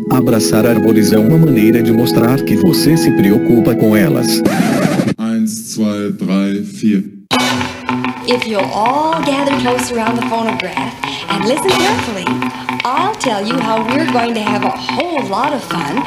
Abraçar árvores é uma maneira de mostrar que você se preocupa com elas. 1, 2, 3, 4. If you'll all gather close around the phonograph and listen carefully, I'll tell you how we're going to have a whole lot of fun.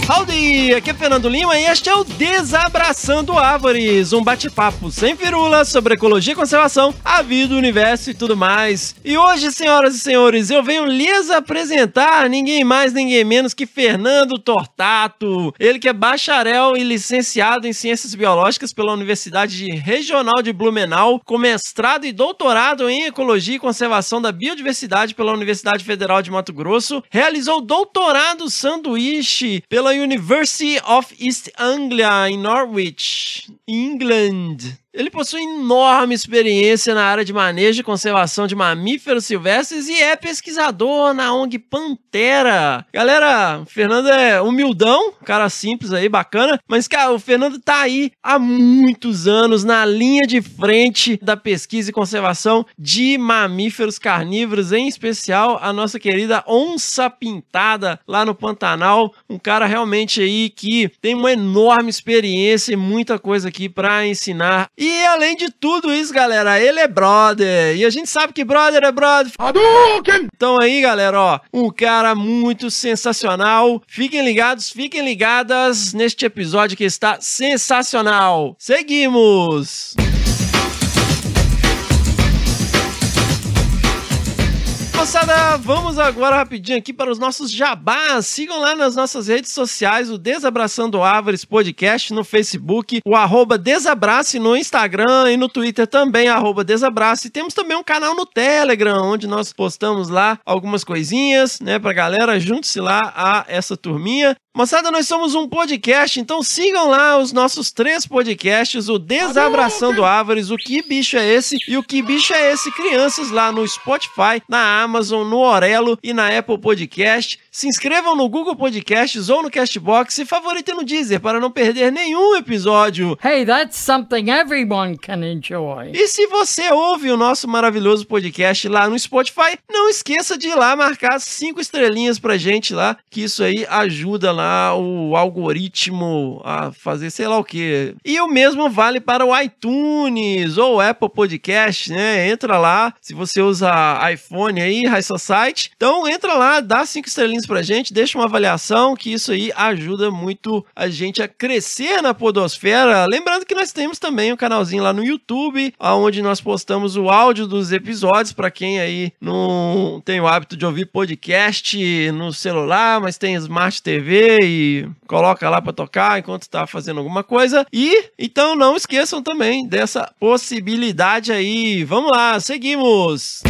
Howdy! Aqui é Fernando Lima e este é o Desabraçando Árvores, um bate-papo sem firulas sobre ecologia e conservação, a vida, o universo e tudo mais. E hoje, senhoras e senhores, eu venho lhes apresentar ninguém mais, ninguém menos que Fernando Tortato. Ele que é bacharel e licenciado em Ciências Biológicas pela Universidade Regional de Blumenau, com mestrado e doutorado em Ecologia e Conservação da Biodiversidade pela Universidade Federal de Mato Grosso, realizou doutorado sanduíche pela University of East Anglia, em Norwich, England. Ele possui enorme experiência na área de manejo e conservação de mamíferos silvestres e é pesquisador na ONG Pantera. Galera, o Fernando é humildão, cara simples aí, bacana, mas, cara, o Fernando tá aí há muitos anos na linha de frente da pesquisa e conservação de mamíferos carnívoros, em especial a nossa querida onça-pintada lá no Pantanal. Um cara realmente aí que tem uma enorme experiência e muita coisa aqui pra ensinar. E além de tudo isso, galera, ele é brother. E a gente sabe que brother é brother. Então aí, galera, ó, um cara muito sensacional. Fiquem ligados, fiquem ligadas neste episódio que está sensacional. Seguimos! Moçada, vamos agora rapidinho aqui para os nossos jabás. Sigam lá nas nossas redes sociais, o Desabraçando Árvores Podcast no Facebook, o @Desabrace no Instagram e no Twitter também, @Desabrace. Temos também um canal no Telegram, onde nós postamos lá algumas coisinhas, né, pra galera, junte-se lá a essa turminha. Moçada, nós somos um podcast, então sigam lá os nossos 3 podcasts, o Desabraçando Árvores, o Que Bicho é Esse e o Que Bicho é Esse Crianças, lá no Spotify, na Amazon, no Orelo e na Apple Podcast. Se inscrevam no Google Podcasts ou no Castbox e favoritem no Deezer para não perder nenhum episódio. Hey, that's something everyone can enjoy. E se você ouve o nosso maravilhoso podcast lá no Spotify, não esqueça de ir lá marcar 5 estrelinhas pra gente lá, que isso aí ajuda lá o algoritmo a fazer sei lá o que. E o mesmo vale para o iTunes ou o Apple Podcast, né? Entra lá, se você usa iPhone aí, High Society, então entra lá, dá 5 estrelinhas pra gente, deixa uma avaliação, que isso aí ajuda muito a gente a crescer na podosfera. Lembrando que nós temos também um canalzinho lá no YouTube, onde nós postamos o áudio dos episódios, para quem aí não tem o hábito de ouvir podcast no celular, mas tem Smart TV e coloca lá para tocar enquanto está fazendo alguma coisa. E então não esqueçam também dessa possibilidade aí. Vamos lá, seguimos!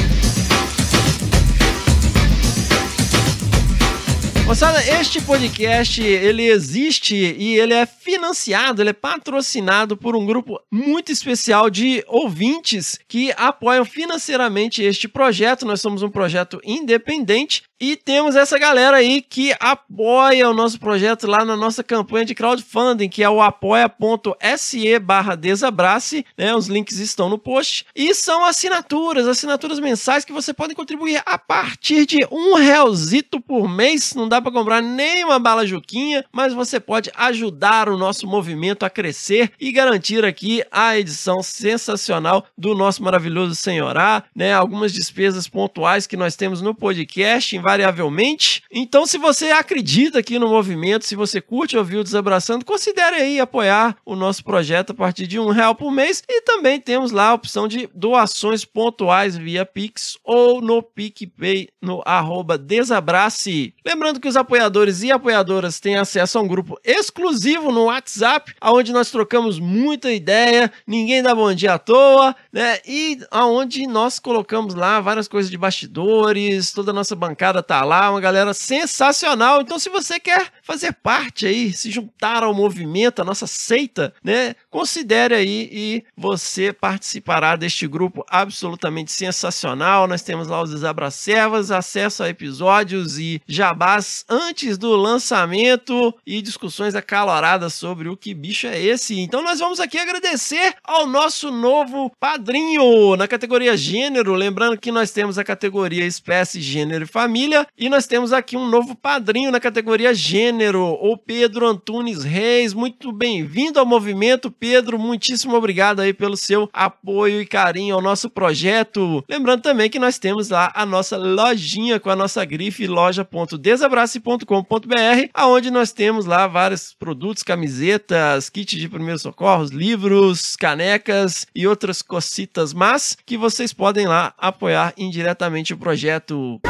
Moçada, este podcast, ele existe e ele é financiado, ele é patrocinado por um grupo muito especial de ouvintes que apoiam financeiramente este projeto. Nós somos um projeto independente e temos essa galera aí que apoia o nosso projeto lá na nossa campanha de crowdfunding, que é o apoia.se/desabrace, né? Os links estão no post. E são assinaturas mensais que você pode contribuir a partir de R$1 por mês. Não dá para comprar nem uma bala juquinha, mas você pode ajudar o nosso movimento a crescer e garantir aqui a edição sensacional do nosso maravilhoso Senhorá, né? Algumas despesas pontuais que nós temos no podcast, invariavelmente. Então, se você acredita aqui no movimento, se você curte ouvir o Desabraçando, considere aí apoiar o nosso projeto a partir de R$1 por mês. E também temos lá a opção de doações pontuais via Pix ou no PicPay, no @Desabrace. Lembrando que os apoiadores e apoiadoras têm acesso a um grupo exclusivo no WhatsApp, onde nós trocamos muita ideia, ninguém dá bom dia à toa, né? E onde nós colocamos lá várias coisas de bastidores, toda a nossa bancada galera tá lá, uma galera sensacional. Então, se você quer fazer parte aí, se juntar ao movimento, a nossa seita, né, considere aí e você participará deste grupo absolutamente sensacional. Nós temos lá os Desabracevas, acesso a episódios e jabás antes do lançamento e discussões acaloradas sobre o que bicho é esse. Então nós vamos aqui agradecer ao nosso novo padrinho na categoria gênero, lembrando que nós temos a categoria espécie, gênero e família, e nós temos aqui um novo padrinho na categoria gênero, o Pedro Antunes Reis. Muito bem-vindo ao movimento, Pedro, muitíssimo obrigado aí pelo seu apoio e carinho ao nosso projeto. Lembrando também que nós temos lá a nossa lojinha com a nossa grife loja.desabrace.com.br, aonde nós temos lá vários produtos, camisetas, kit de primeiros socorros, livros, canecas e outras cocitas, mas que vocês podem lá apoiar indiretamente o projeto.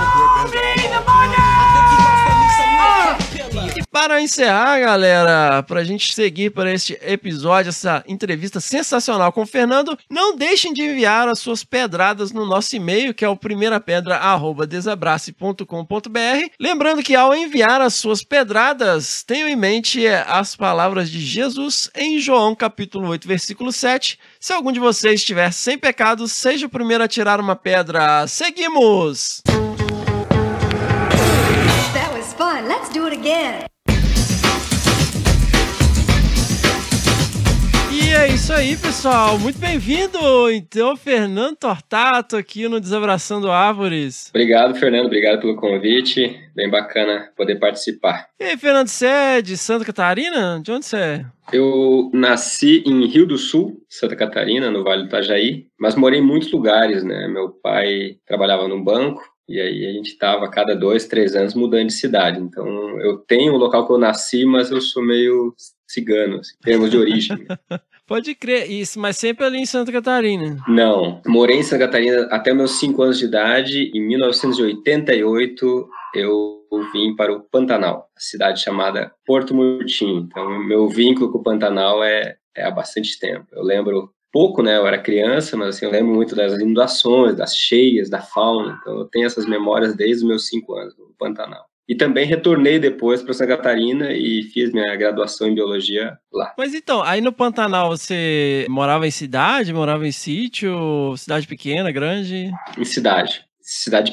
E para encerrar, galera, pra gente seguir para este episódio, essa entrevista sensacional com o Fernando, não deixem de enviar as suas pedradas no nosso e-mail, que é o primeirapedra@desabrace.com.br. Lembrando que ao enviar as suas pedradas, tenham em mente as palavras de Jesus em João capítulo 8, versículo 7. Se algum de vocês estiver sem pecado, seja o primeiro a tirar uma pedra. Seguimos! That was fun. Let's do it again. E é isso aí, pessoal. Muito bem-vindo, então, Fernando Tortato, aqui no Desabraçando Árvores. Obrigado, Fernando. Obrigado pelo convite. Bem bacana poder participar. E aí, Fernando, você é de Santa Catarina? De onde você é? Eu nasci em Rio do Sul, Santa Catarina, no Vale do Itajaí, mas morei em muitos lugares, né? Meu pai trabalhava num banco, e aí a gente estava a cada 2, 3 anos mudando de cidade. Então, eu tenho o local que eu nasci, mas eu sou meio cigano, assim, em termos de origem. Pode crer, isso, mas sempre ali em Santa Catarina. Não, morei em Santa Catarina até meus 5 anos de idade. Em 1988, eu vim para o Pantanal, a cidade chamada Porto Murtinho. Então, meu vínculo com o Pantanal é há bastante tempo. Eu lembro pouco, né? Eu era criança, mas assim, eu lembro muito das inundações, das cheias, da fauna. Então, eu tenho essas memórias desde os meus 5 anos no Pantanal. E também retornei depois para Santa Catarina e fiz minha graduação em biologia lá. Mas então, aí no Pantanal você morava em cidade, morava em sítio, cidade pequena, grande? Em cidade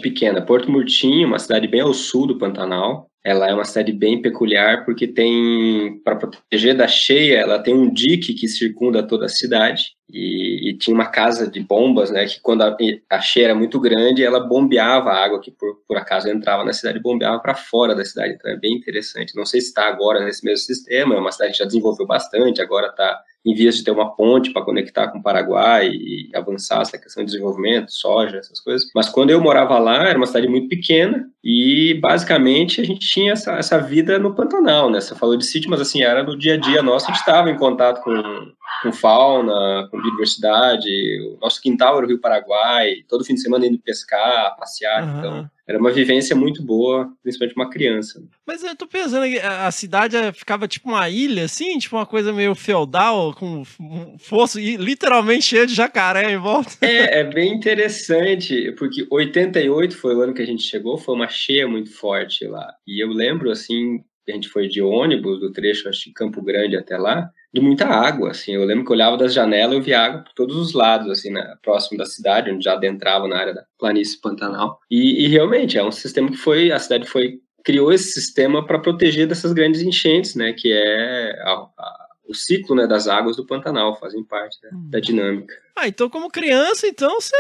pequena. Porto Murtinho, uma cidade bem ao sul do Pantanal. Ela é uma cidade bem peculiar porque tem, para proteger da cheia, ela tem um dique que circunda toda a cidade e tinha uma casa de bombas, né, que quando a cheia era muito grande, ela bombeava a água que por acaso entrava na cidade e bombeava para fora da cidade. Então é bem interessante. Não sei se está agora nesse mesmo sistema, é uma cidade que já desenvolveu bastante, agora está em vias de ter uma ponte para conectar com o Paraguai e avançar essa questão de desenvolvimento, soja, essas coisas. Mas quando eu morava lá, era uma cidade muito pequena e, basicamente, a gente tinha essa vida no Pantanal, né? Você falou de sítio, mas, assim, era no dia a dia nosso, a gente estava em contato com fauna, com biodiversidade. O nosso quintal era o Rio Paraguai, todo fim de semana indo pescar, passear, então... Era uma vivência muito boa, principalmente uma criança. Mas eu tô pensando que a cidade ficava tipo uma ilha, assim, tipo uma coisa meio feudal, com um fosso literalmente cheio de jacaré em volta. É bem interessante, porque 88 foi o ano que a gente chegou, foi uma cheia muito forte lá. E eu lembro, assim, a gente foi de ônibus, do trecho, acho que Campo Grande até lá, de muita água, assim. Eu lembro que eu olhava das janelas e eu via água por todos os lados, assim, próximo da cidade, onde já adentrava na área da planície Pantanal. E realmente, é um sistema que a cidade criou esse sistema para proteger dessas grandes enchentes, né, que é o ciclo, né, das águas do Pantanal, fazem parte, né, da dinâmica. Então como criança, então você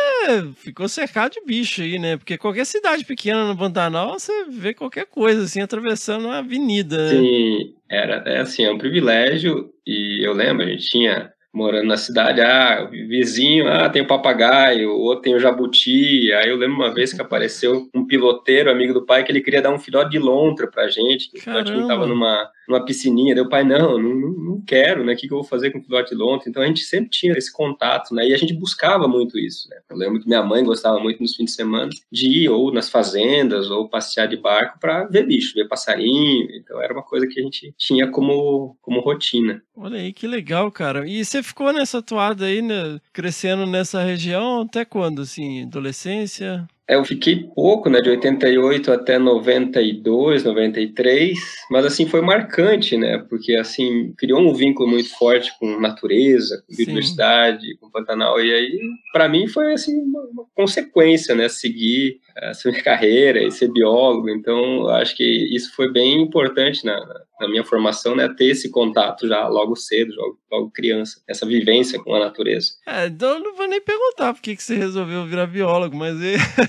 ficou cercado de bicho aí, né? Porque qualquer cidade pequena no Pantanal, você vê qualquer coisa, assim, atravessando uma avenida, né? Sim, é um privilégio, e eu lembro, a gente tinha... morando na cidade, o vizinho, tem o papagaio, o outro tem o jabuti. Aí eu lembro uma vez que apareceu um piloteiro, amigo do pai, que ele queria dar um filhote de lontra pra gente, que o filhotinho estava numa piscininha, daí o pai, não quero, né, o que eu vou fazer com o filhote de lontra? Então a gente sempre tinha esse contato, né, e a gente buscava muito isso, né. Eu lembro que minha mãe gostava muito nos fins de semana de ir ou nas fazendas, ou passear de barco para ver bicho, ver passarinho. Então era uma coisa que a gente tinha como rotina. Olha aí, que legal, cara. E você ficou nessa toada aí, né, crescendo nessa região até quando, assim, adolescência? Eu fiquei pouco, né, de 88 até 92, 93, mas assim foi marcante, né, porque assim criou um vínculo muito forte com natureza, com biodiversidade, com Pantanal, e aí para mim foi assim uma consequência, né, seguir essa minha carreira e ser biólogo. Então eu acho que isso foi bem importante na minha formação, né, ter esse contato já logo cedo, logo criança, essa vivência com a natureza. Então eu não vou nem perguntar por que você resolveu virar biólogo, mas...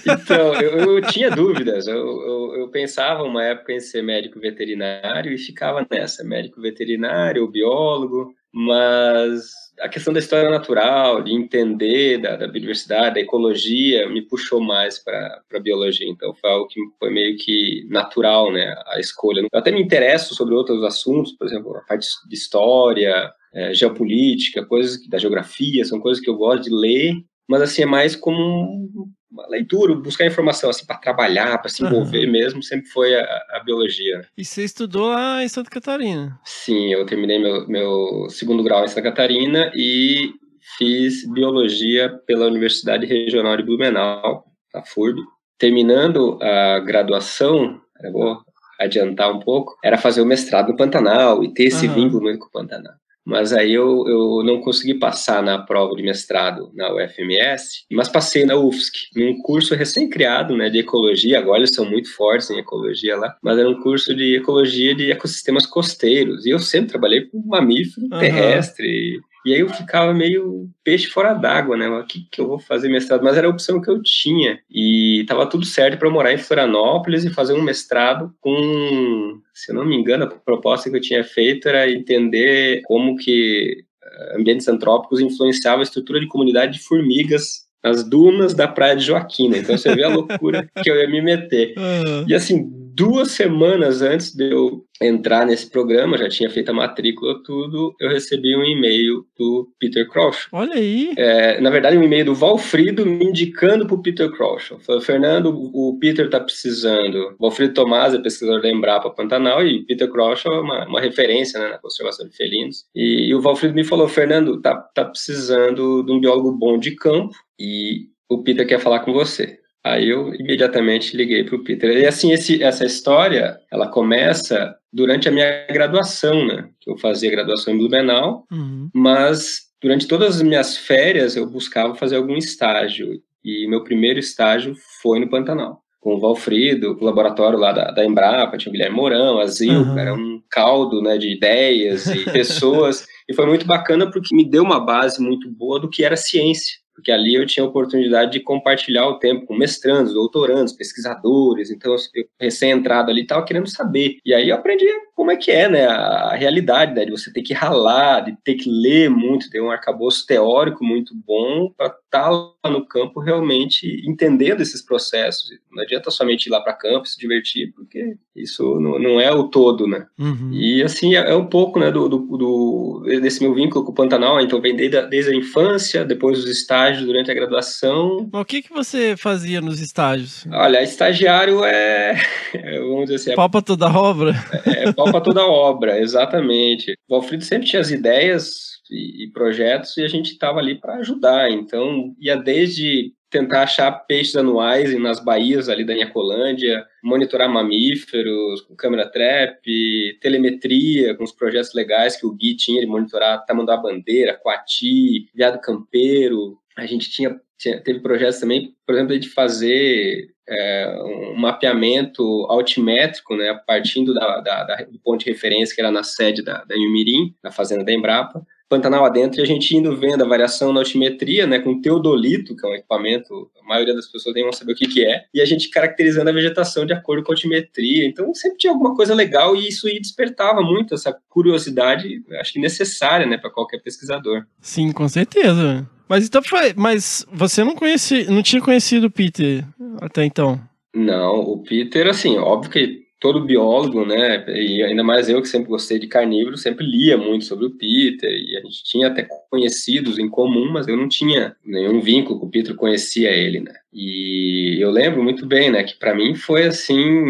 Então, eu tinha dúvidas, eu pensava uma época em ser médico veterinário e ficava nessa, médico veterinário ou biólogo, mas a questão da história natural, de entender da biodiversidade, da ecologia, me puxou mais para a biologia. Então foi algo que foi meio que natural, né, a escolha. Eu até me interesso sobre outros assuntos, por exemplo, a parte de história, geopolítica, coisas da geografia, são coisas que eu gosto de ler, mas assim é mais como uma leitura, buscar informação assim para trabalhar, para se envolver mesmo, sempre foi a biologia. E você estudou lá em Santa Catarina? Sim, eu terminei meu segundo grau em Santa Catarina e fiz biologia pela Universidade Regional de Blumenau, a FURB. Terminando a graduação, eu vou adiantar um pouco, era fazer o mestrado no Pantanal e ter esse vínculo muito com o Pantanal. Mas aí eu não consegui passar na prova de mestrado na UFMS, mas passei na UFSC, num curso recém-criado, né, de ecologia. Agora eles são muito fortes em ecologia lá, mas era um curso de ecologia de ecossistemas costeiros. E eu sempre trabalhei com mamífero terrestre. E aí eu ficava meio peixe fora d'água, né? O que eu vou fazer mestrado? Mas era a opção que eu tinha. E estava tudo certo para morar em Florianópolis e fazer um mestrado com, se eu não me engano, a proposta que eu tinha feito era entender como que ambientes antrópicos influenciavam a estrutura de comunidade de formigas nas dunas da Praia de Joaquina. Então você vê a loucura que eu ia me meter. E assim, 2 semanas antes de eu entrar nesse programa, já tinha feito a matrícula, tudo, eu recebi um e-mail do Peter Crouch. Olha aí! Na verdade, um e-mail do Valfrido me indicando para o Peter Crouch. Falou, Fernando, o Peter está precisando. Valfrido Tomás é pesquisador da Embrapa Pantanal e Peter Crouch é uma referência, né, na conservação de felinos. E o Valfrido me falou, Fernando, tá precisando de um biólogo bom de campo e o Peter quer falar com você. Aí eu imediatamente liguei para o Peter. E assim, essa história, ela começa durante a minha graduação, né? Eu fazia graduação em Blumenau, mas durante todas as minhas férias eu buscava fazer algum estágio. E meu primeiro estágio foi no Pantanal, com o Valfrido, o laboratório lá da Embrapa, tinha o Guilherme Mourão, a Zilka, era um caldo, né, de ideias e pessoas. E foi muito bacana porque me deu uma base muito boa do que era ciência. Porque ali eu tinha a oportunidade de compartilhar o tempo com mestrandos, doutorandos, pesquisadores. Então, eu recém-entrado ali, estava querendo saber. E aí eu aprendi como é que é, né, a realidade, né, de você ter que ralar, de ter que ler muito, ter um arcabouço teórico muito bom para estar lá no campo realmente entendendo esses processos. Não adianta somente ir lá para campo e se divertir, porque isso não é o todo, né? E assim, é um pouco, né, desse meu vínculo com o Pantanal. Então, vem desde a infância, depois os estágios durante a graduação. Mas o que você fazia nos estágios? Olha, estagiário vamos dizer assim... Pau pra toda obra? Pau pra toda obra, exatamente. O Valfrido sempre tinha as ideias e projetos e a gente estava ali para ajudar. Então, ia desde tentar achar peixes anuais nas baías ali da Nhacolândia, monitorar mamíferos com câmera trap, telemetria com os projetos legais que o Gui tinha de monitorar tamanduá-bandeira, coati, veado campeiro. A gente teve projetos também, por exemplo, de fazer um mapeamento altimétrico, né, partindo do ponto de referência que era na sede da Inhumirim, na fazenda da Embrapa, Pantanal adentro, e a gente indo vendo a variação na altimetria, né, com teodolito, que é um equipamento, a maioria das pessoas nem vão saber o que é, e a gente caracterizando a vegetação de acordo com a altimetria. Então sempre tinha alguma coisa legal e isso despertava muito essa curiosidade, acho que necessária, né, para qualquer pesquisador. Sim, com certeza. Mas você não tinha conhecido o Peter até então? Não, o Peter, assim, óbvio que todo biólogo, né, e ainda mais eu que sempre gostei de carnívoro, sempre lia muito sobre o Peter, e a gente tinha até conhecidos em comum, mas eu não tinha nenhum vínculo com o Peter, conhecia ele, né. E eu lembro muito bem, né, que para mim foi, assim,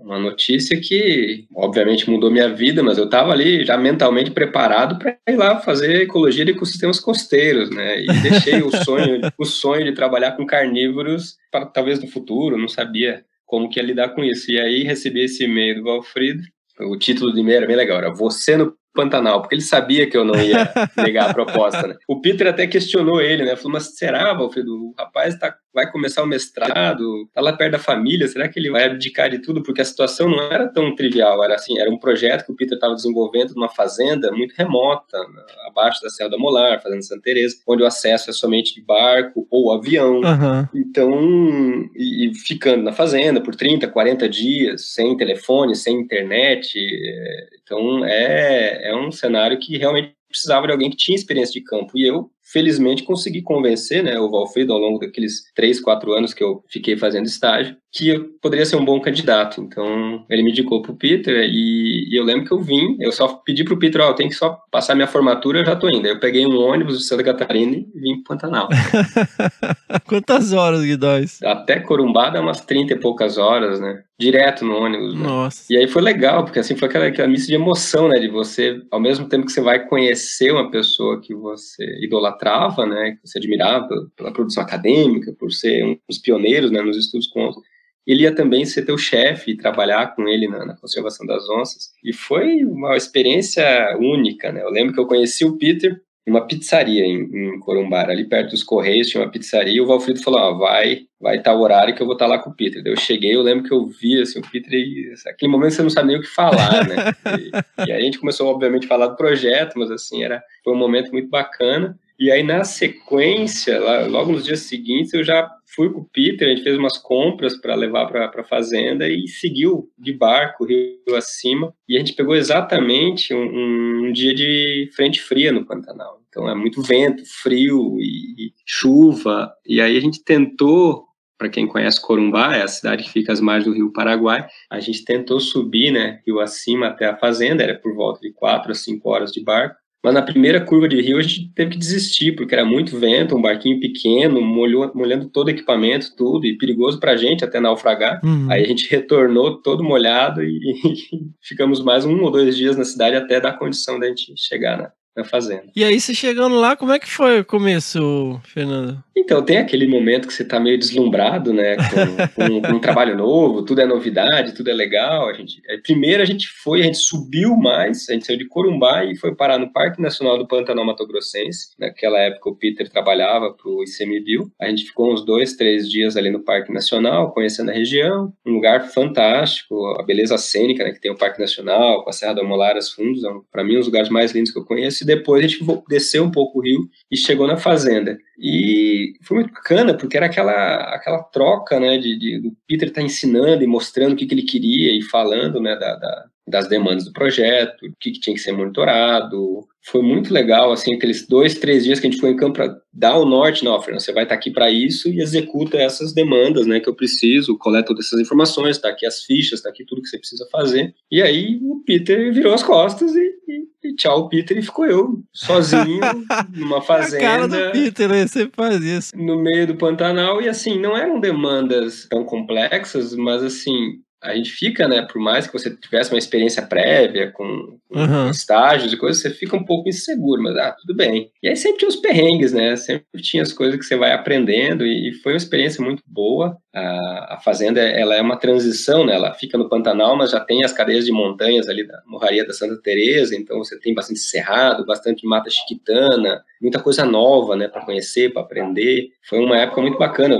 uma notícia que, obviamente, mudou minha vida, mas eu estava ali já mentalmente preparado para ir lá fazer ecologia de ecossistemas costeiros, né? E deixei o sonho de trabalhar com carnívoros para talvez no futuro, não sabia como que ia lidar com isso. E aí recebi esse e-mail do Valfrido. O título do e-mail era bem legal, era Você no Pantanal, porque ele sabia que eu não ia negar a proposta, né? O Peter até questionou ele, né? Falou, mas será, Valfrido, o rapaz vai começar o mestrado, tá lá perto da família, será que ele vai abdicar de tudo? Porque a situação não era tão trivial, era assim, era um projeto que o Peter estava desenvolvendo numa fazenda muito remota, abaixo da Serra da Molar, Fazenda Santa Teresa, onde o acesso é somente de barco ou avião. Uhum. Então, e ficando na fazenda por 30, 40 dias, sem telefone, sem internet, então é um cenário que realmente precisava de alguém que tinha experiência de campo. E eu, felizmente, consegui convencer, né, o Valfrido, ao longo daqueles 3, 4 anos que eu fiquei fazendo estágio, que eu poderia ser um bom candidato. Então, ele me indicou pro Peter e eu lembro que eu só pedi pro Peter, eu tenho que só passar minha formatura, eu já tô indo. Aí eu peguei um ônibus de Santa Catarina e vim pro Pantanal. Quantas horas, Guidóis? Até Corumbá dá umas 30 e poucas horas, né? Direto no ônibus, né? Nossa. E aí foi legal, porque assim foi aquela missa de emoção, né? De você, ao mesmo tempo que você vai conhecer uma pessoa que você idolatrava, né? Que você admirava pela produção acadêmica, por ser um dos pioneiros, né? Nos estudos com onças. Ele ia também ser teu chefe e trabalhar com ele na conservação das onças. E foi uma experiência única, né? Eu lembro que eu conheci o Peter numa pizzaria em Corumbá, ali perto dos Correios, tinha uma pizzaria, e o Valfrido falou, vai estar o horário que eu vou estar lá com o Peter. Daí eu cheguei, eu lembro que eu vi, assim, o Peter, e aquele momento você não sabe nem o que falar, né? E aí a gente começou, obviamente, a falar do projeto, mas, assim, foi um momento muito bacana. E aí, na sequência, logo nos dias seguintes, eu já fui com o Peter, a gente fez umas compras para levar para a fazenda e seguiu de barco, rio acima. E a gente pegou exatamente um dia de frente fria no Pantanal. Então, é muito vento, frio e chuva. E aí a gente tentou, para quem conhece Corumbá, é a cidade que fica às margens do rio Paraguai, a gente tentou subir, né, rio acima até a fazenda, era por volta de 4 a 5 horas de barco. Mas na primeira curva de rio a gente teve que desistir, porque era muito vento, um barquinho pequeno, molhando todo o equipamento, tudo, e perigoso pra gente até naufragar. Uhum. Aí a gente retornou todo molhado e ficamos mais 1 ou 2 dias na cidade até dar condição da gente chegar na fazenda. E aí, você chegando lá, como é que foi o começo, Fernando? Então, tem aquele momento que você tá meio deslumbrado, né, com um trabalho novo, tudo é novidade, tudo é legal. Primeiro a gente subiu mais, a gente saiu de Corumbá e foi parar no Parque Nacional do Pantanal Mato Grossense. Naquela época o Peter trabalhava pro ICMBio. A gente ficou uns 2, 3 dias ali no Parque Nacional, conhecendo a região, um lugar fantástico, a beleza cênica, né, que tem o Parque Nacional, com a Serra da Molar, os fundos, para mim um dos lugares mais lindos que eu conheço. E depois a gente desceu um pouco o rio e chegou na fazenda. E foi muito bacana, porque era aquela troca, né, do Peter estar ensinando e mostrando o que ele queria e falando, né, das demandas do projeto, o que tinha que ser monitorado. Foi muito legal, assim, aqueles 2, 3 dias que a gente foi em campo para dar o norte. Não, Fernando, você vai estar aqui para isso e executa essas demandas, né, que eu preciso, coleta todas essas informações, tá aqui as fichas, tá aqui tudo que você precisa fazer. E aí o Peter virou as costas e tchau, Peter, e ficou eu, sozinho, numa fazenda. A cara do Peter, né? Você faz isso. No meio do Pantanal, e assim, não eram demandas tão complexas, mas assim, a gente fica, né, por mais que você tivesse uma experiência prévia com estágios e coisas, você fica um pouco inseguro, mas tudo bem. E aí sempre tinha os perrengues, né, sempre tinha as coisas que você vai aprendendo e foi uma experiência muito boa. A fazenda, ela é uma transição, né, ela fica no Pantanal, mas já tem as cadeias de montanhas ali da Morraria da Santa Teresa, então você tem bastante cerrado, bastante mata chiquitana, muita coisa nova, né, para conhecer, para aprender. Foi uma época muito bacana.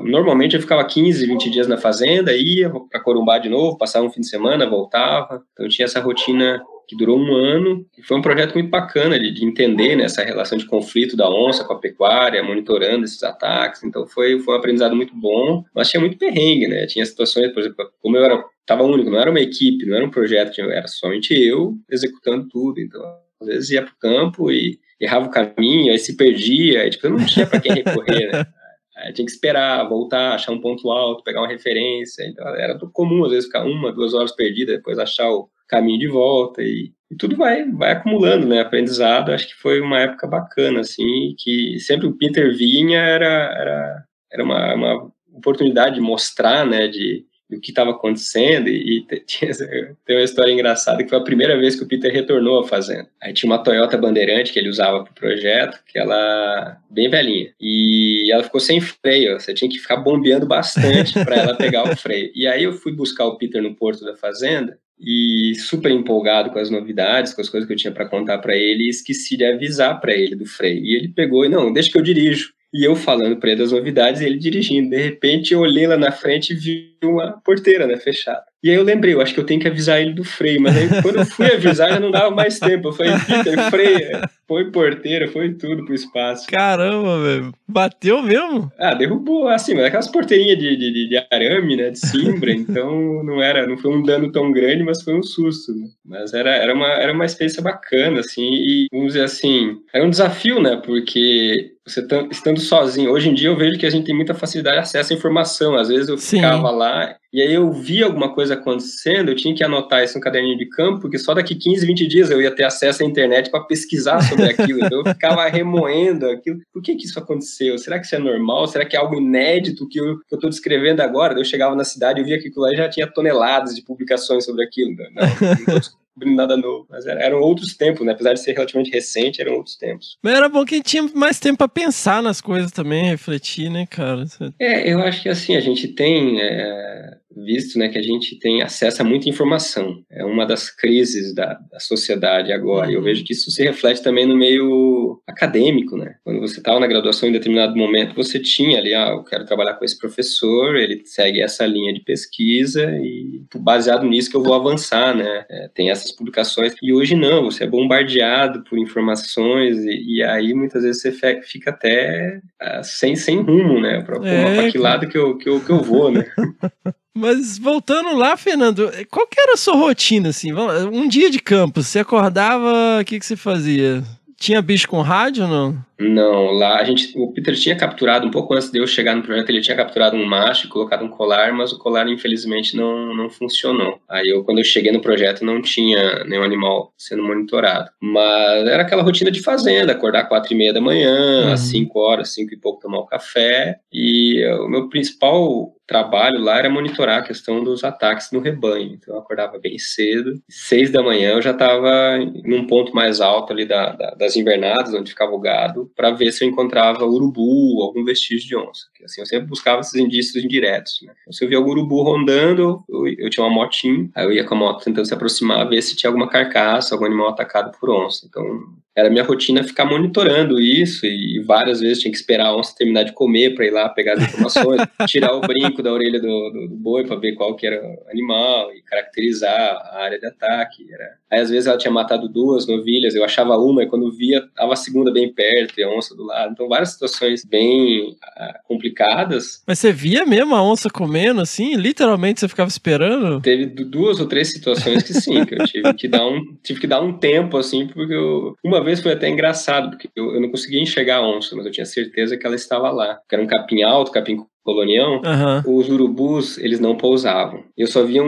Normalmente eu ficava 15, 20 dias na fazenda, ia para Corumbá de novo, passava um fim de semana, voltava. Então tinha essa rotina que durou 1 ano, e foi um projeto muito bacana de entender, né, essa relação de conflito da onça com a pecuária, monitorando esses ataques. Então foi um aprendizado muito bom, mas tinha muito perrengue, né, tinha situações, por exemplo, como eu estava único, não era uma equipe, não era um projeto, era somente eu executando tudo. Então às vezes ia para o campo e errava o caminho, aí se perdia, aí, eu não tinha para quem recorrer, né. Aí tinha que esperar, voltar, achar um ponto alto, pegar uma referência. Então era tudo comum, às vezes ficar 1, 2 horas perdida, depois achar o caminho de volta e tudo vai acumulando, né, aprendizado. Acho que foi uma época bacana, assim, que sempre o Peter vinha, era uma oportunidade de mostrar, né, de do que estava acontecendo, tem uma história engraçada que foi a primeira vez que o Peter retornou à fazenda. Aí tinha uma Toyota Bandeirante que ele usava para o projeto, que ela bem velhinha, e ela ficou sem freio, você tinha que ficar bombeando bastante para ela pegar o freio. E aí eu fui buscar o Peter no porto da fazenda, e super empolgado com as novidades, com as coisas que eu tinha para contar para ele, e esqueci de avisar para ele do freio. E ele pegou e, não, deixa que eu dirijo. E eu falando para ele das novidades e ele dirigindo. De repente eu olhei lá na frente e vi uma porteira, né, fechada. E aí eu lembrei, eu acho que eu tenho que avisar ele do freio. Mas aí quando eu fui avisar já não dava mais tempo. Eu falei, Peter, freio. Foi porteira, foi tudo pro espaço. Caramba, velho. Bateu mesmo? Derrubou, assim, mas aquelas porteirinhas de arame, né, de cimbra. Então não foi um dano tão grande, mas foi um susto, né? Mas era uma experiência bacana, assim. E vamos dizer assim, era um desafio, né, porque você estando sozinho. Hoje em dia eu vejo que a gente tem muita facilidade de acesso à informação. Às vezes eu ficava lá e aí eu via alguma coisa acontecendo, eu tinha que anotar isso no caderninho de campo, porque só daqui 15, 20 dias eu ia ter acesso à internet para pesquisar sobre aquilo. Então eu ficava remoendo aquilo. Por que isso aconteceu? Será que isso é normal? Será que é algo inédito que eu estou descrevendo agora? Eu chegava na cidade, eu via que aquilo lá já tinha toneladas de publicações sobre aquilo. Não estou descobrindo nada novo. Mas eram outros tempos, né? Apesar de ser relativamente recente, eram outros tempos. Mas era bom que a gente tinha mais tempo para pensar nas coisas também, refletir, né, cara? Eu acho que assim, a gente tem visto, né, que a gente tem acesso a muita informação. É uma das crises da sociedade agora. E eu vejo que isso se reflete também no meio acadêmico, né? Quando você estava na graduação, em determinado momento, você tinha ali, eu quero trabalhar com esse professor, ele segue essa linha de pesquisa e baseado nisso que eu vou avançar, né? Tem essas publicações. E hoje não, você é bombardeado por informações e aí muitas vezes você fica até sem rumo, né? Pra que lado que eu vou, né? Mas voltando lá, Fernando, qual que era a sua rotina, assim? Um dia de campo, você acordava, o que você fazia? Tinha bicho com rádio ou não? Não, lá o Peter tinha capturado, um pouco antes de eu chegar no projeto, ele tinha capturado um macho e colocado um colar, mas o colar infelizmente não funcionou. Aí quando eu cheguei no projeto não tinha nenhum animal sendo monitorado. Mas era aquela rotina de fazenda, acordar 4:30 da manhã, às 5 horas, 5 e pouco tomar o café. E o meu principal trabalho lá era monitorar a questão dos ataques no rebanho. Então eu acordava bem cedo, 6 da manhã eu já estava num ponto mais alto ali das invernadas, onde ficava o gado, para ver se eu encontrava urubu, algum vestígio de onça. Porque, assim, eu sempre buscava esses indícios indiretos, né? Então, se eu via algum urubu rondando, eu tinha uma motinha, aí eu ia com a moto tentando se aproximar, ver se tinha alguma carcaça, algum animal atacado por onça. Então, era minha rotina ficar monitorando isso e várias vezes tinha que esperar a onça terminar de comer para ir lá pegar as informações, tirar o brinco da orelha do boi para ver qual que era o animal e caracterizar a área de ataque. Aí às vezes ela tinha matado 2 novilhas, eu achava uma e quando via, estava a segunda bem perto e a onça do lado. Então várias situações bem complicadas. Mas você via mesmo a onça comendo assim? Literalmente você ficava esperando? Teve 2 ou 3 situações que sim, que eu tive que dar um tempo assim, porque uma vez foi até engraçado, porque eu não conseguia enxergar a onça, mas eu tinha certeza que ela estava lá. Porque era um capim alto, capim colonião, os urubus, eles não pousavam. Eu só via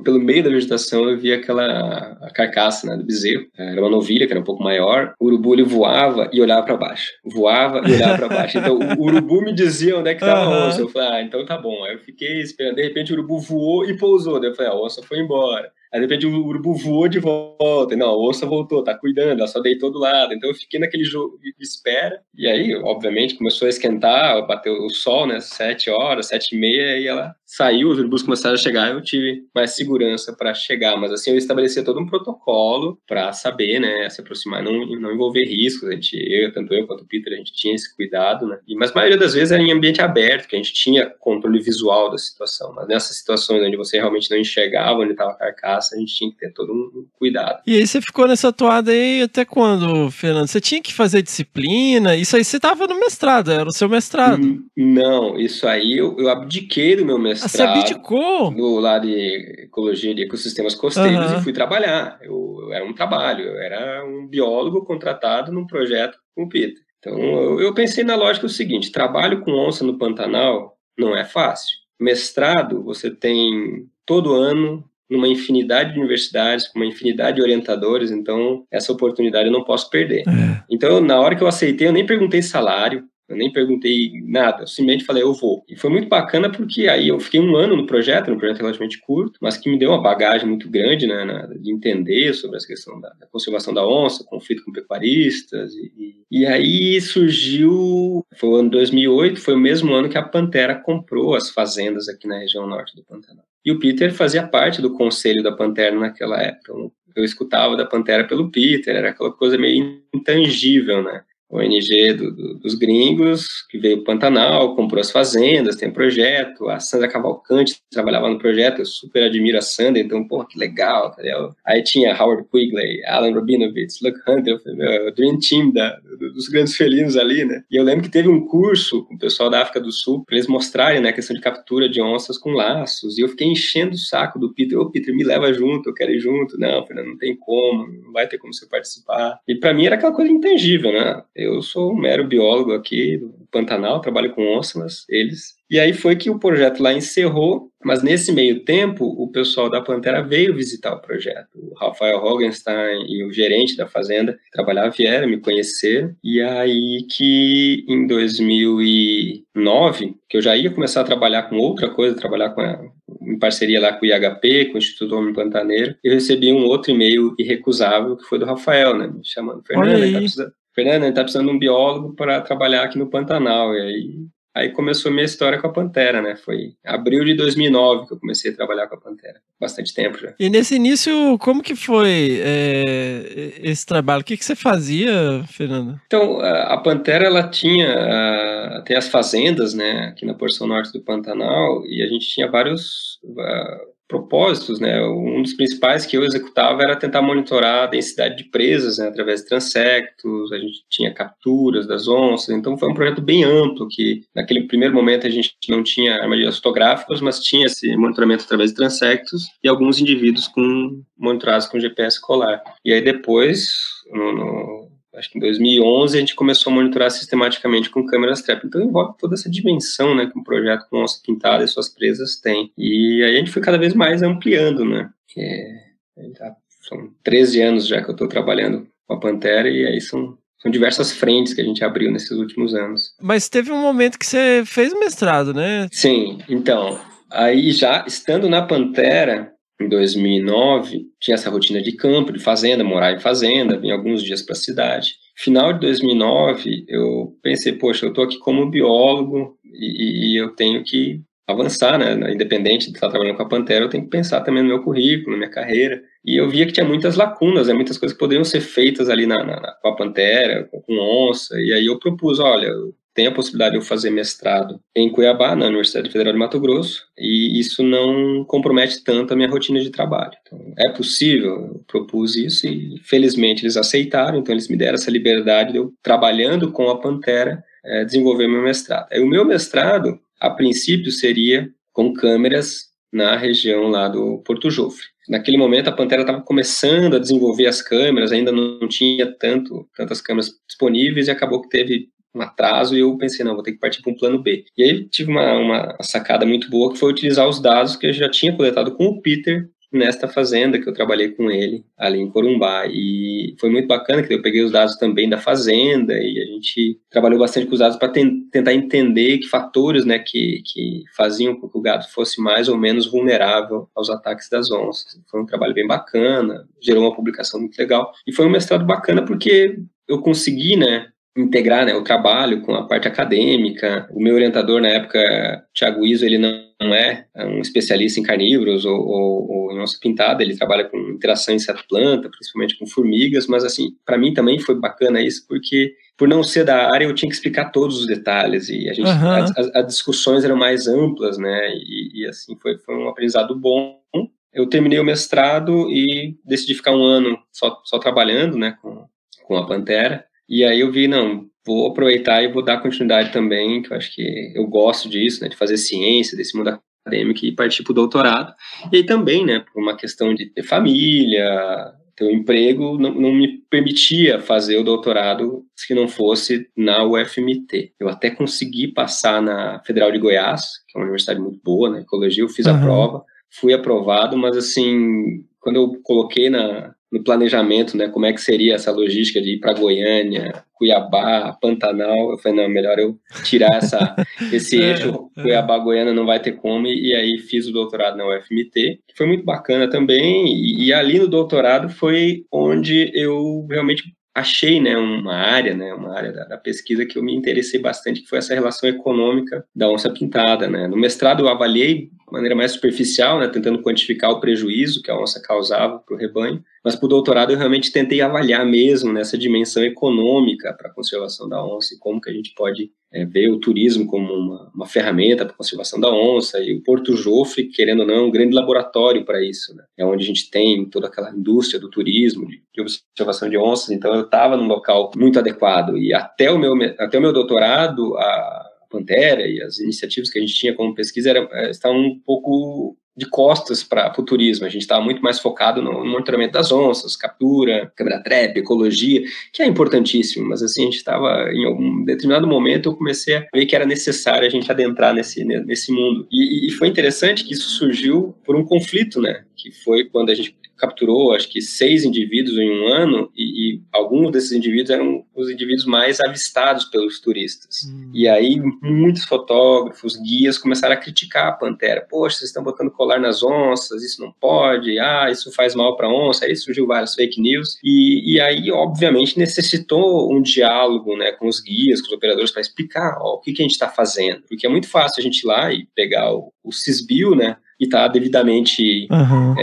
pelo meio da vegetação, eu via a carcaça, né, do bezerro. Era uma novilha, que era um pouco maior. O urubu, ele voava e olhava para baixo. Voava e olhava para baixo. Então, o urubu me dizia onde é que estava a onça. Eu falei, então tá bom. Aí eu fiquei esperando. De repente, o urubu voou e pousou. Daí eu falei, a onça foi embora. Aí, de repente, o urubu voou de volta. Não, a onça voltou, tá cuidando, ela só deitou do lado. Então, eu fiquei naquele jogo de espera. E aí, obviamente, começou a esquentar, bateu o sol, né, 7 horas, 7:30, e ela saiu, os urubus começaram a chegar, eu tive mais segurança para chegar. Mas, assim, eu estabeleci todo um protocolo para saber, né, se aproximar, não envolver riscos. Tanto eu quanto o Peter, a gente tinha esse cuidado, né. Mas a maioria das vezes era em ambiente aberto, que a gente tinha controle visual da situação. Mas nessas situações onde você realmente não enxergava onde estava a carcaça, a gente tinha que ter todo um cuidado. E aí você ficou nessa toada aí até quando, Fernando? Você tinha que fazer disciplina? Isso aí você estava no mestrado, era o seu mestrado? Não, isso aí eu abdiquei do meu mestrado. Você abdicou? Do lado de ecologia de ecossistemas costeiros e fui trabalhar. Eu era um trabalho, eu era um biólogo contratado num projeto com o Peter. Então eu pensei na lógica do seguinte, trabalho com onça no Pantanal não é fácil. Mestrado, você tem todo ano numa infinidade de universidades, com uma infinidade de orientadores, então essa oportunidade eu não posso perder. Então, na hora que eu aceitei, eu nem perguntei salário, Eu nem perguntei nada, eu simplesmente falei, eu vou. E foi muito bacana porque aí eu fiquei um ano no projeto relativamente curto, mas que me deu uma bagagem muito grande, né, de entender sobre essa questão da conservação da onça, conflito com pecuaristas. E aí surgiu, foi o ano 2008, foi o mesmo ano que a Pantera comprou as fazendas aqui na região norte do Pantanal. E o Peter fazia parte do conselho da Pantera naquela época. Eu escutava da Pantera pelo Peter, era aquela coisa meio intangível, né? O ONG dos gringos, que veio para o Pantanal, comprou as fazendas, tem um projeto, a Sandra Cavalcante trabalhava no projeto, eu super admiro a Sandra, então, porra, que legal, entendeu? Aí tinha Howard Quigley, Alan Rabinovitz, Luke Hunter, o Dream Team dos grandes felinos ali, né? E eu lembro que teve um curso com o pessoal da África do Sul, para eles mostrarem, né, a questão de captura de onças com laços, e eu fiquei enchendo o saco do Peter, Peter, me leva junto, eu quero ir junto. Não, Fernando, não tem como, não vai ter como você participar. E para mim era aquela coisa intangível, né? Eu sou um mero biólogo aqui do Pantanal, trabalho com onças, eles. E aí foi que o projeto lá encerrou, mas nesse meio tempo o pessoal da Pantera veio visitar o projeto. O Rafael Hogenstein e o gerente da fazenda que trabalhava vieram me conhecer. E aí que em 2009, que eu já ia começar a trabalhar com outra coisa, em parceria lá com o IHP, com o Instituto Homem Pantaneiro, eu recebi um outro e-mail irrecusável que foi do Rafael, né, me chamando, Fernando, a gente tá precisando de um biólogo para trabalhar aqui no Pantanal. E aí começou a minha história com a Pantera, né? Foi abril de 2009 que eu comecei a trabalhar com a Pantera. Bastante tempo já. E nesse início, como que foi esse trabalho? O que você fazia, Fernando? Então, a Pantera, ela tem as fazendas, né? Aqui na porção norte do Pantanal, e a gente tinha vários propósitos, né? Um dos principais que eu executava era tentar monitorar a densidade de presas, né? Através de transectos, a gente tinha capturas das onças, então foi um projeto bem amplo, que naquele primeiro momento a gente não tinha armadilhas fotográficas, mas tinha esse monitoramento através de transectos e alguns indivíduos monitorados com GPS colar. E aí depois, acho que em 2011, a gente começou a monitorar sistematicamente com câmeras trap. Então envolve toda essa dimensão, né, que um projeto com onça pintada e suas presas tem. E aí a gente foi cada vez mais ampliando, né? São 13 anos já que eu estou trabalhando com a Pantera, e aí são diversas frentes que a gente abriu nesses últimos anos. Mas teve um momento que você fez o mestrado, né? Sim, então, aí já estando na Pantera, em 2009, tinha essa rotina de campo, de fazenda, morar em fazenda, vim alguns dias para a cidade. Final de 2009, eu pensei, poxa, eu estou aqui como biólogo e eu tenho que avançar, né? Independente de estar trabalhando com a Pantera, eu tenho que pensar também no meu currículo, na minha carreira. E eu via que tinha muitas lacunas, né? Muitas coisas que poderiam ser feitas ali com a Pantera, com onça. E aí eu propus, olha, tem a possibilidade de eu fazer mestrado em Cuiabá, na Universidade Federal de Mato Grosso, e isso não compromete tanto a minha rotina de trabalho. Então, é possível, eu propus isso e felizmente eles aceitaram, então eles me deram essa liberdade de eu, trabalhando com a Pantera, desenvolver meu mestrado. Aí o meu mestrado, a princípio, seria com câmeras na região lá do Porto Jofre. Naquele momento a Pantera estava começando a desenvolver as câmeras, ainda não tinha tantas câmeras disponíveis, e acabou que teve um atraso, e eu pensei, não, vou ter que partir para um plano B. E aí tive uma sacada muito boa, que foi utilizar os dados que eu já tinha coletado com o Peter nesta fazenda, que eu trabalhei com ele ali em Corumbá. E foi muito bacana, que eu peguei os dados também da fazenda, e a gente trabalhou bastante com os dados para tentar entender que fatores, né, que faziam com que o gado fosse mais ou menos vulnerável aos ataques das onças. Foi um trabalho bem bacana, gerou uma publicação muito legal, e foi um mestrado bacana porque eu consegui, né, integrar, né, o trabalho com a parte acadêmica. O meu orientador na época, Thiago Iso, ele não é um especialista em carnívoros ou em onça pintada, ele trabalha com interação inseto-planta, principalmente com formigas, mas assim, para mim também foi bacana isso, porque por não ser da área eu tinha que explicar todos os detalhes, e as discussões eram mais amplas, né, e assim, foi um aprendizado bom. Eu terminei o mestrado e decidi ficar um ano só trabalhando, né, com a Pantera. E aí eu vi, não, vou aproveitar e vou dar continuidade também, que eu acho que eu gosto disso, né, de fazer ciência, desse mundo acadêmico, e partir para o doutorado. E aí também, né, por uma questão de ter família, ter um emprego, não me permitia fazer o doutorado se não fosse na UFMT. Eu até consegui passar na Federal de Goiás, que é uma universidade muito boa, na ecologia, eu fiz a prova, fui aprovado, mas assim, quando eu coloquei na no planejamento, né, como é que seria essa logística de ir para Goiânia, Cuiabá, Pantanal. Eu falei, não, melhor eu tirar esse eixo, Cuiabá-Goiânia não vai ter como, e aí fiz o doutorado na UFMT, que foi muito bacana também, e ali no doutorado foi onde eu realmente achei, né, uma área da pesquisa que eu me interessei bastante, que foi essa relação econômica da onça pintada, né. No mestrado eu avaliei de maneira mais superficial, né, tentando quantificar o prejuízo que a onça causava para o rebanho, mas para o doutorado eu realmente tentei avaliar mesmo nessa dimensão econômica para a conservação da onça e como que a gente pode ver o turismo como uma ferramenta para a conservação da onça, e o Porto Jofre, querendo ou não, é um grande laboratório para isso, né? É onde a gente tem toda aquela indústria do turismo, de observação de onças, então eu estava num local muito adequado, e até o meu doutorado, a Pantera e as iniciativas que a gente tinha como pesquisa estavam um pouco de costas para o turismo. A gente estava muito mais focado no monitoramento das onças, captura, câmera-trap, ecologia, que é importantíssimo, mas assim, a gente estava, em algum determinado momento, eu comecei a ver que era necessário a gente adentrar nesse mundo. E foi interessante que isso surgiu por um conflito, né? Que foi quando a gente capturou, acho que 6 indivíduos em um ano, e alguns desses indivíduos eram os indivíduos mais avistados pelos turistas. E aí, muitos fotógrafos, guias começaram a criticar a Pantera. Poxa, vocês estão botando colar nas onças, isso não pode, isso faz mal para a onça. Aí surgiu várias fake news, e aí, obviamente, necessitou um diálogo, né, com os guias, com os operadores, para explicar o que a gente está fazendo. Porque é muito fácil a gente ir lá e pegar o Cisbio, né, e está devidamente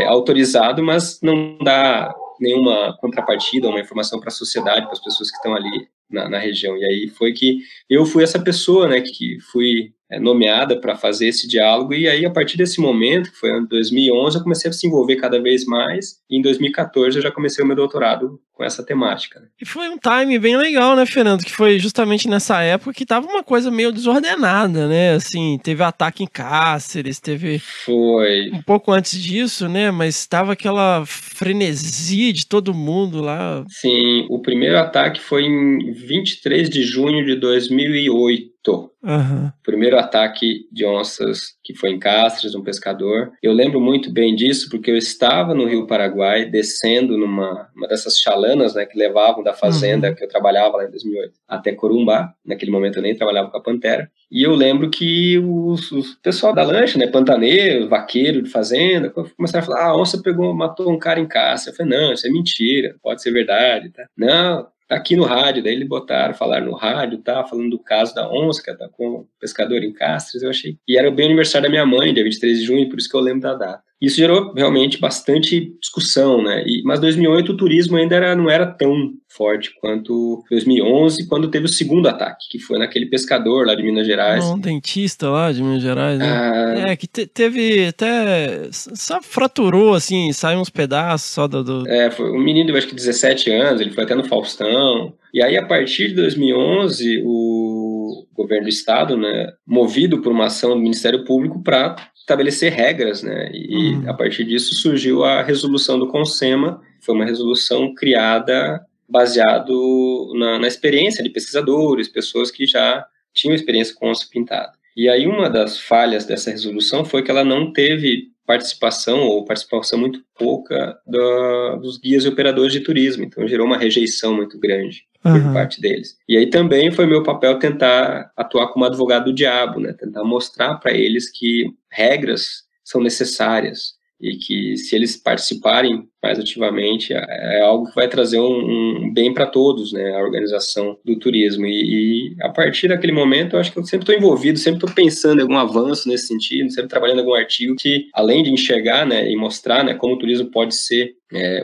autorizado, mas não dá nenhuma contrapartida, uma informação para a sociedade, para as pessoas que estão ali na região. E aí foi que eu fui essa pessoa, né, que fui nomeada para fazer esse diálogo, e aí a partir desse momento, que foi em 2011, eu comecei a se envolver cada vez mais, e em 2014 eu já comecei o meu doutorado com essa temática. Né? E foi um time bem legal, né, Fernando, que foi justamente nessa época que tava uma coisa meio desordenada, né, assim, teve ataque em Cáceres, foi um pouco antes disso, né, mas tava aquela frenesia de todo mundo lá. Sim, o primeiro ataque foi em 23 de junho de 2008. O primeiro ataque de onças que foi em Cáceres, um pescador. Eu lembro muito bem disso porque eu estava no Rio Paraguai, descendo numa dessas chalanas, né, que levavam da fazenda que eu trabalhava lá em 2008 até Corumbá. Naquele momento eu nem trabalhava com a Pantera. E eu lembro que o pessoal da lancha, né, pantaneiro, vaqueiro de fazenda, começaram a falar, a onça matou um cara em Cáceres. Eu falei, não, isso é mentira, pode ser verdade. Tá? Não, tá aqui no rádio. Daí eles falaram no rádio, tá, falando do caso da onça, que tá com o pescador em Cáceres, eu achei. E era bem o aniversário da minha mãe, dia 23 de junho, por isso que eu lembro da data. Isso gerou realmente bastante discussão, né? Mas 2008 o turismo ainda não era tão forte quanto 2011, quando teve o segundo ataque, que foi naquele pescador lá de Minas Gerais. Um dentista lá de Minas Gerais, né? Que teve até... Só fraturou, assim, saiu uns pedaços só do... Foi um menino de, acho que 17 anos, ele foi até no Faustão. E aí, a partir de 2011, o governo do estado, né, movido por uma ação do Ministério Público para estabelecer regras, né, e a partir disso surgiu a resolução do CONSEMA. Foi uma resolução criada baseado na experiência de pesquisadores, pessoas que já tinham experiência com onça pintada. E aí uma das falhas dessa resolução foi que ela não teve participação muito pouca dos guias e operadores de turismo, então gerou uma rejeição muito grande por parte deles. E aí também foi meu papel tentar atuar como advogado do diabo, né? Tentar mostrar para eles que regras são necessárias e que se eles participarem mais ativamente é algo que vai trazer um bem para todos, né, a organização do turismo. E a partir daquele momento eu acho que eu sempre estou envolvido, sempre estou pensando em algum avanço nesse sentido, sempre trabalhando em algum artigo que, além de enxergar, né, e mostrar, né, como o turismo pode ser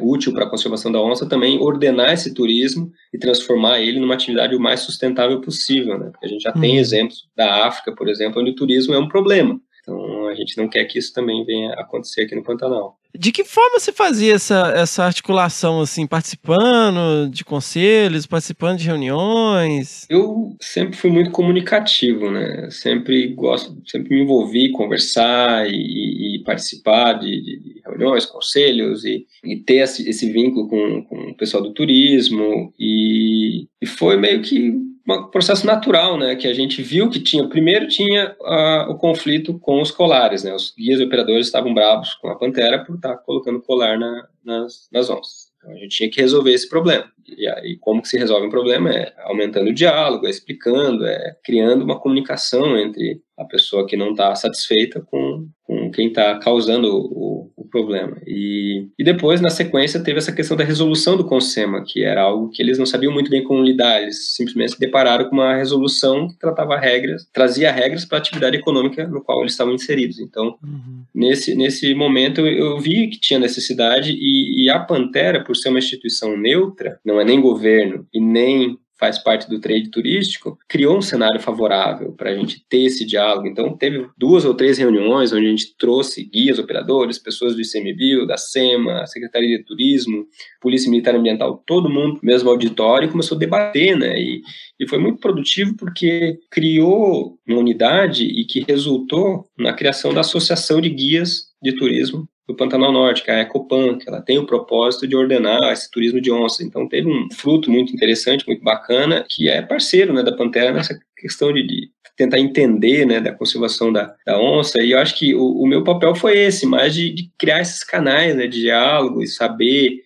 útil para a conservação da onça, também ordenar esse turismo e transformar ele numa atividade o mais sustentável possível, né, porque a gente já tem exemplos da África, por exemplo, onde o turismo é um problema. Então, a gente não quer que isso também venha acontecer aqui no Pantanal. De que forma você fazia essa articulação, assim, participando de conselhos, participando de reuniões? Eu sempre fui muito comunicativo, né? Sempre me envolvi, conversar e participar de reuniões, conselhos e ter esse vínculo com o pessoal do turismo. E foi meio que um processo natural, né, que a gente viu que primeiro tinha o conflito com os colares, né, os guias e operadores estavam bravos com a Pantera por estar colocando colar nas onças. Então, a gente tinha que resolver esse problema. E aí, como que se resolve um problema? É aumentando o diálogo, é explicando, é criando uma comunicação entre a pessoa que não está satisfeita com quem está causando o problema. E depois, na sequência, teve essa questão da resolução do CONSEMA, que era algo que eles não sabiam muito bem como lidar. Eles simplesmente se depararam com uma resolução que trazia regras para a atividade econômica no qual eles estavam inseridos. Então, nesse momento, eu vi que tinha necessidade e a Pantera, por ser uma instituição neutra, não é nem governo e nem faz parte do trade turístico, criou um cenário favorável para a gente ter esse diálogo. Então, teve 2 ou 3 reuniões onde a gente trouxe guias, operadores, pessoas do ICMBio, da SEMA, Secretaria de Turismo, Polícia Militar Ambiental, todo mundo no mesmo auditório, e começou a debater, né? E foi muito produtivo porque criou uma unidade e que resultou na criação da Associação de Guias de Turismo do Pantanal Norte, que é a Ecopan, que ela tem o propósito de ordenar esse turismo de onça. Então teve um fruto muito interessante, muito bacana, que é parceiro, né, da Pantera nessa questão de tentar entender, né, da conservação da onça, e eu acho que o meu papel foi esse, mais de criar esses canais, né, de diálogo e saber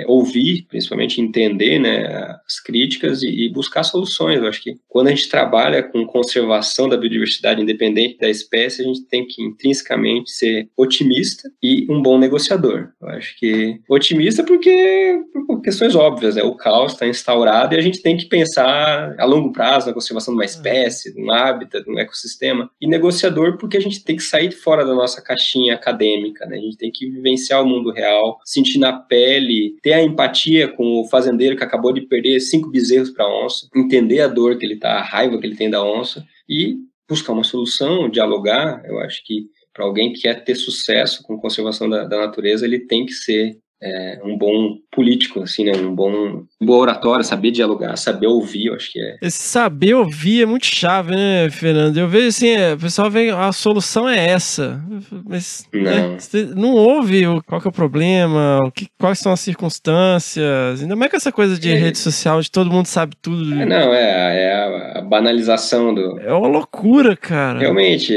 ouvir, principalmente entender, né, as críticas e buscar soluções. Eu acho que quando a gente trabalha com conservação da biodiversidade independente da espécie, a gente tem que intrinsecamente ser otimista e um bom negociador. Eu acho que otimista por questões óbvias, né, o caos está instaurado e a gente tem que pensar a longo prazo na conservação de uma espécie, de um hábitat, de um ecossistema, e negociador porque a gente tem que sair fora da nossa caixinha acadêmica, né? A gente tem que vivenciar o mundo real, sentir na pele, ter a empatia com o fazendeiro que acabou de perder 5 bezerros para a onça, entender a dor que ele tá, a raiva que ele tem da onça e buscar uma solução, dialogar. Eu acho que para alguém que quer ter sucesso com conservação da natureza, ele tem que ser um bom político, assim, né? Um bom oratório, saber dialogar, saber ouvir, eu acho que é. Esse saber ouvir é muito chave, né, Fernando? Eu vejo assim, o pessoal vem, a solução é essa, mas não, você não ouve qual que é o problema, quais são as circunstâncias, ainda mais com essa coisa de rede social, de todo mundo sabe tudo. É a banalização do... É uma loucura, cara. Realmente,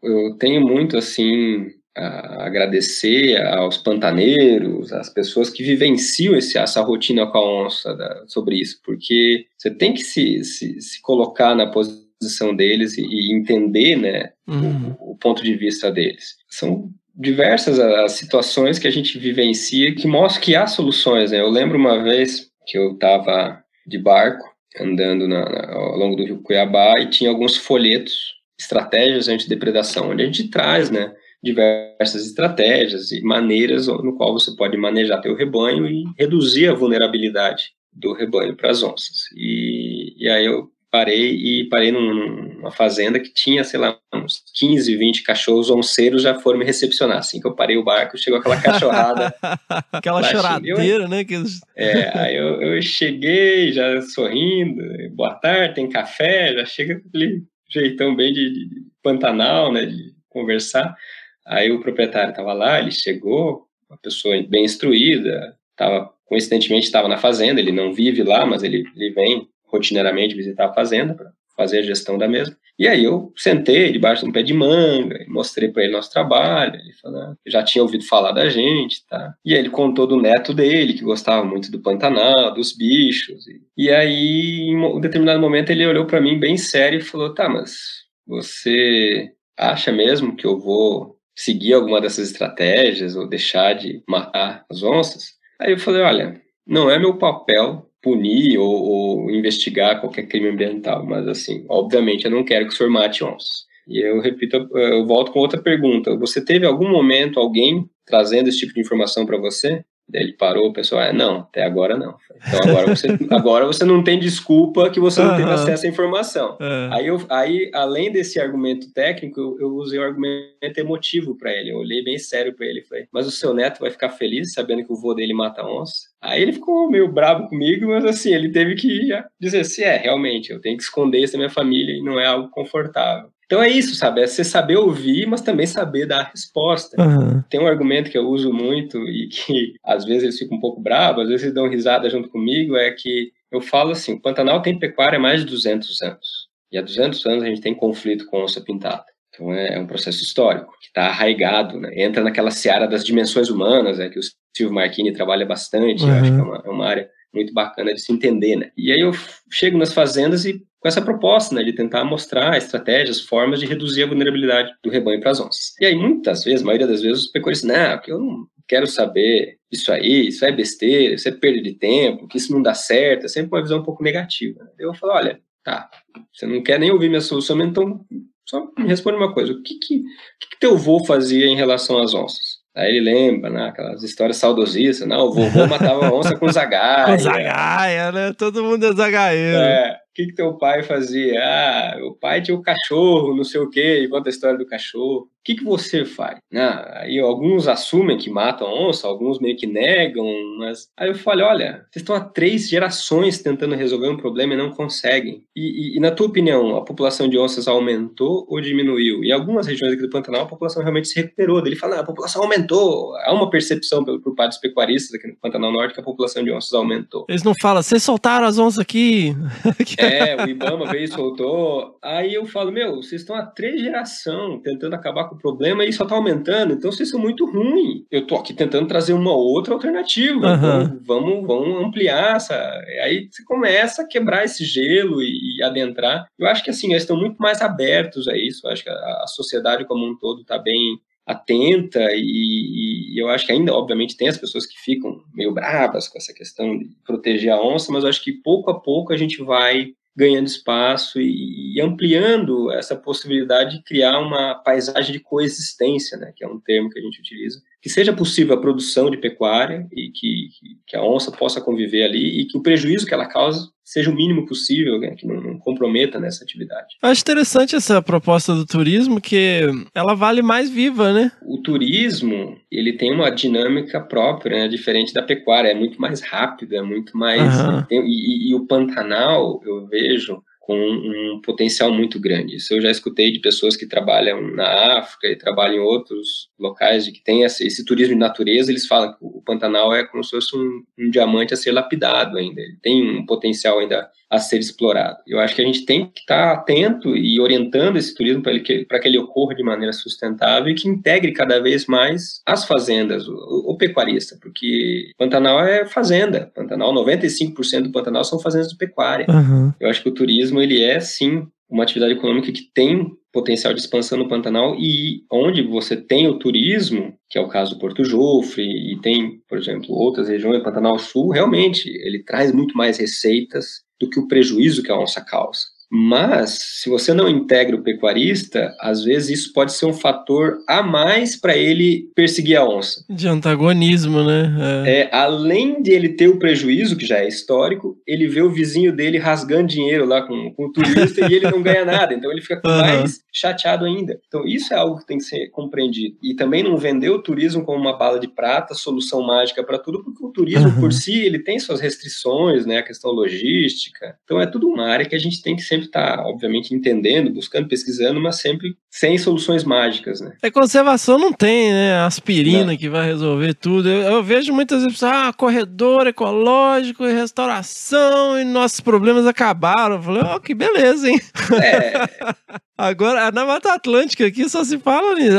eu tenho muito, assim, a agradecer aos pantaneiros, às pessoas que vivenciam essa rotina com a onça, sobre isso, porque você tem que se colocar na posição deles e entender, né, o ponto de vista deles. São diversas as situações que a gente vivencia que mostram que há soluções, né? Eu lembro uma vez que eu estava de barco, andando ao longo do rio Cuiabá, e tinha alguns folhetos, estratégias antidepredação, onde a gente traz, né, diversas estratégias e maneiras no qual você pode manejar teu rebanho e reduzir a vulnerabilidade do rebanho para as onças. E aí eu parei numa fazenda que tinha, sei lá, uns 15, 20 cachorros onceiros já foram me recepcionar. Assim que eu parei o barco, chegou aquela cachorrada. Aquela choradeira, né? Aí eu cheguei já sorrindo, boa tarde, tem café, já chega com aquele jeitão bem de Pantanal, né, de conversar. Aí o proprietário estava lá, ele chegou, uma pessoa bem instruída, coincidentemente estava na fazenda, ele não vive lá, mas ele vem rotineiramente visitar a fazenda para fazer a gestão da mesma. E aí eu sentei debaixo de um pé de manga, e mostrei para ele nosso trabalho, ele falou que já tinha ouvido falar da gente, tá? E aí ele contou do neto dele, que gostava muito do Pantanal, dos bichos. E aí, em um determinado momento, ele olhou para mim bem sério e falou, tá, mas você acha mesmo que eu vou seguir alguma dessas estratégias ou deixar de matar as onças? Aí eu falei, olha, não é meu papel punir ou investigar qualquer crime ambiental, mas assim, obviamente eu não quero que o senhor mate onças. E eu repito, eu volto com outra pergunta. Você teve algum momento alguém trazendo esse tipo de informação para você? Daí ele parou, o pessoal, não, até agora não. Então agora você não tem desculpa que você não teve acesso à informação. Aí, além desse argumento técnico, eu usei o argumento emotivo para ele. Eu olhei bem sério para ele e falei, mas o seu neto vai ficar feliz sabendo que o vô dele mata onça? Aí ele ficou meio bravo comigo, mas assim, ele teve que dizer assim, realmente, eu tenho que esconder isso da minha família e não é algo confortável. Então é isso, sabe? É você saber ouvir, mas também saber dar a resposta. Tem um argumento que eu uso muito e que às vezes eles ficam um pouco bravos, às vezes eles dão risada junto comigo, é que eu falo assim, o Pantanal tem pecuária há mais de 200 anos. E há 200 anos a gente tem conflito com onça pintada. Então é um processo histórico que está arraigado, né? Entra naquela seara das dimensões humanas, que os Silvio Marchini trabalha bastante, eu acho que é uma área muito bacana de se entender, né? E aí eu chego nas fazendas e com essa proposta, né, de tentar mostrar estratégias, formas de reduzir a vulnerabilidade do rebanho para as onças. E aí muitas vezes, a maioria das vezes, os pecuaristas, não, porque eu não quero saber isso é besteira, isso é perda de tempo, que isso não dá certo, é sempre uma visão um pouco negativa, né? Eu falo, olha, tá, você não quer nem ouvir minha solução, então só me responde uma coisa, o que teu avô fazia em relação às onças? Aí ele lembra, né, aquelas histórias saudosistas, não, o vovô matava a onça com zagaia. Com zagaia, né? Todo mundo é zagaieiro. O que teu pai fazia? O pai tinha o cachorro, não sei o quê, e conta a história do cachorro. O que você faz? Aí alguns assumem que matam a onça, alguns meio que negam, mas... Aí eu falo, olha, vocês estão há 3 gerações tentando resolver um problema e não conseguem. E na tua opinião, a população de onças aumentou ou diminuiu? Em algumas regiões aqui do Pantanal, a população realmente se recuperou. Ele fala, a população aumentou. Há uma percepção por parte dos pecuaristas aqui no Pantanal Norte que a população de onças aumentou. Eles não falam, vocês soltaram as onças aqui. O IBAMA veio e soltou. Aí eu falo, vocês estão há 3 gerações tentando acabar com o problema e só tá aumentando, então vocês são muito ruins. Eu tô aqui tentando trazer uma outra alternativa, então vamos ampliar essa... Aí você começa a quebrar esse gelo e adentrar. Eu acho que assim, eles estão muito mais abertos a isso, eu acho que a sociedade como um todo tá bem atenta e eu acho que ainda, obviamente, tem as pessoas que ficam meio bravas com essa questão de proteger a onça, mas eu acho que pouco a pouco a gente vai ganhando espaço e ampliando essa possibilidade de criar uma paisagem de coexistência, né, que é um termo que a gente utiliza, que seja possível a produção de pecuária e que a onça possa conviver ali e que o prejuízo que ela causa seja o mínimo possível, né, que não comprometa nessa atividade. Eu acho interessante essa proposta do turismo, que ela vale mais viva, né? O turismo, ele tem uma dinâmica própria, né, diferente da pecuária, é muito mais rápido, é muito mais... E o Pantanal, eu vejo com um potencial muito grande. Isso eu já escutei de pessoas que trabalham na África e trabalham em outros locais de que tem esse turismo de natureza, eles falam que o Pantanal é como se fosse um diamante a ser lapidado ainda, ele tem um potencial ainda a ser explorado. Eu acho que a gente tem que estar atento e orientando esse turismo para que ele ocorra de maneira sustentável e que integre cada vez mais as fazendas, o pecuarista, porque Pantanal é fazenda. Pantanal, 95% do Pantanal são fazendas de pecuária. Eu acho que o turismo, ele é, sim, uma atividade econômica que tem potencial de expansão no Pantanal e onde você tem o turismo, que é o caso do Porto Jofre e tem, por exemplo, outras regiões do Pantanal Sul, realmente ele traz muito mais receitas do que o prejuízo que a onça causa. Mas, se você não integra o pecuarista, às vezes isso pode ser um fator a mais para ele perseguir a onça. De antagonismo, né? Além de ele ter o prejuízo, que já é histórico, ele vê o vizinho dele rasgando dinheiro lá com o turista e ele não ganha nada. Então ele fica mais chateado ainda. Então isso é algo que tem que ser compreendido. E também não vender o turismo como uma bala de prata, solução mágica para tudo, porque o turismo por si, ele tem suas restrições, né? A questão logística. Então é tudo uma área que a gente tem que sempre estar, obviamente, entendendo, buscando, pesquisando, mas sempre sem soluções mágicas, né? Conservação não tem, né? Aspirina que vai resolver tudo. Eu vejo muitas vezes, corredor ecológico e restauração e nossos problemas acabaram. Eu falei, que beleza, hein? Agora, na Mata Atlântica aqui só se fala nisso.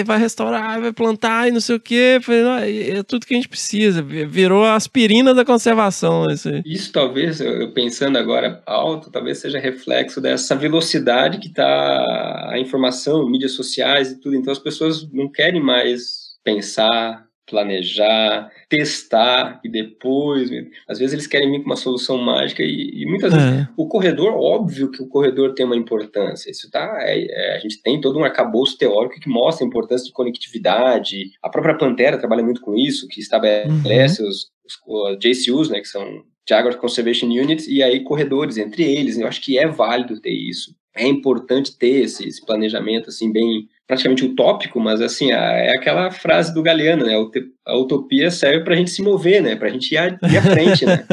Vai restaurar, vai plantar e não sei o quê. É tudo que a gente precisa. Virou a aspirina da conservação. Isso talvez, eu pensando agora alto, talvez seja reflexo dessa velocidade que está a informação, mídias sociais e tudo. Então as pessoas não querem mais pensar, planejar, testar e depois... Às vezes eles querem vir com uma solução mágica e muitas vezes o corredor, óbvio que o corredor tem uma importância. Isso a gente tem todo um arcabouço teórico que mostra a importância de conectividade. A própria Pantera trabalha muito com isso, que estabelece os JCUs, né, que são Jaguar Conservation Units, e aí corredores entre eles. Eu acho que é válido ter isso. É importante ter esse planejamento assim bem praticamente utópico, mas assim, é aquela frase do Galeano, né? A utopia serve pra gente se mover, né? Pra gente ir à frente, né?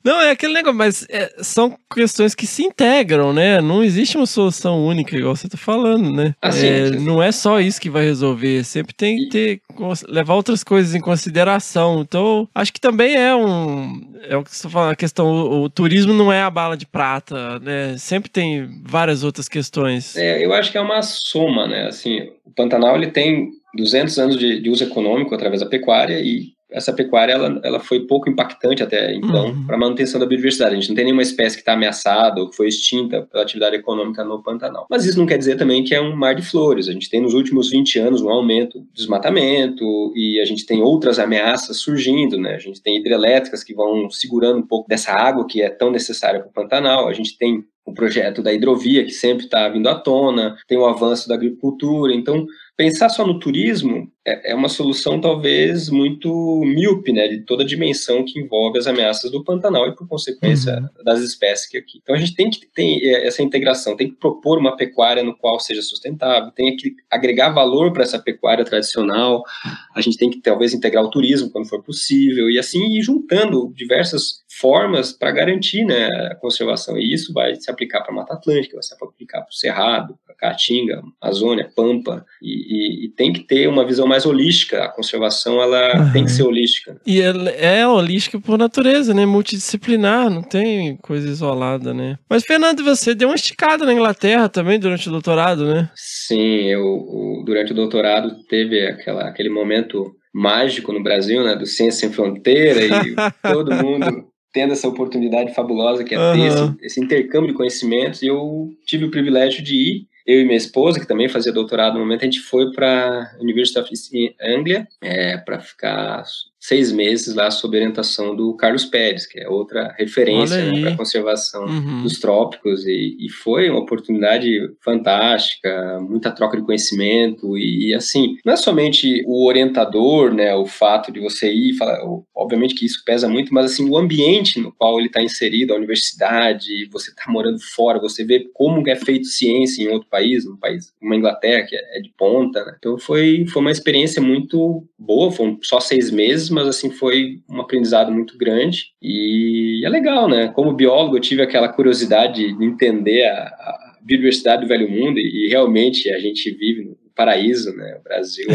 Não, é aquele negócio, mas são questões que se integram, né? Não existe uma solução única, igual você tá falando, né? Não é só isso que vai resolver, sempre tem que levar outras coisas em consideração. Então, acho que também é o que você fala, a questão, o turismo não é a bala de prata, né? Sempre tem várias outras questões. Eu acho que é uma soma, né? Assim, o Pantanal, ele tem 200 anos de uso econômico através da pecuária, e essa pecuária ela foi pouco impactante até então para a manutenção da biodiversidade. A gente não tem nenhuma espécie que está ameaçada ou que foi extinta pela atividade econômica no Pantanal. Mas isso não quer dizer também que é um mar de flores. A gente tem nos últimos 20 anos um aumento do desmatamento e a gente tem outras ameaças surgindo, né? A gente tem hidrelétricas que vão segurando um pouco dessa água que é tão necessária para o Pantanal. A gente tem o projeto da hidrovia que sempre está vindo à tona, tem o avanço da agricultura. Então, pensar só no turismo é uma solução talvez muito míope, né, de toda a dimensão que envolve as ameaças do Pantanal e, por consequência, das espécies que aqui. Então, a gente tem que ter essa integração, tem que propor uma pecuária no qual seja sustentável, tem que agregar valor para essa pecuária tradicional, a gente tem que talvez integrar o turismo quando for possível e assim ir juntando diversas formas para garantir, né, a conservação. E isso vai se aplicar para a Mata Atlântica, vai se aplicar para o Cerrado, para a Caatinga, Amazônia, Pampa, e tem que ter uma visão mais holística. A conservação, ela tem que ser holística. E ela é holística por natureza, né? Multidisciplinar, não tem coisa isolada, né? Mas, Fernando, você deu uma esticada na Inglaterra também durante o doutorado, né? Sim, durante o doutorado teve aquele momento mágico no Brasil, né? Do Ciência Sem Fronteira e todo mundo tendo essa oportunidade fabulosa que é ter esse intercâmbio de conhecimentos, e eu tive o privilégio de ir. Eu e minha esposa, que também fazia doutorado no momento, a gente foi para a University of East Anglia para ficar 6 meses lá sob orientação do Carlos Pérez, que é outra referência, né, para a conservação dos trópicos, e foi uma oportunidade fantástica, muita troca de conhecimento, e assim, não é somente o orientador, né, o fato de você ir, obviamente que isso pesa muito, mas assim, o ambiente no qual ele está inserido, a universidade, você está morando fora, você vê como é feito ciência em outro país, um país como a Inglaterra, que é de ponta, né? Então foi uma experiência muito boa, foram só 6 meses, mas assim, foi um aprendizado muito grande, e é legal, né? Como biólogo, eu tive aquela curiosidade de entender a biodiversidade do velho mundo, e realmente a gente vive no paraíso, né? O Brasil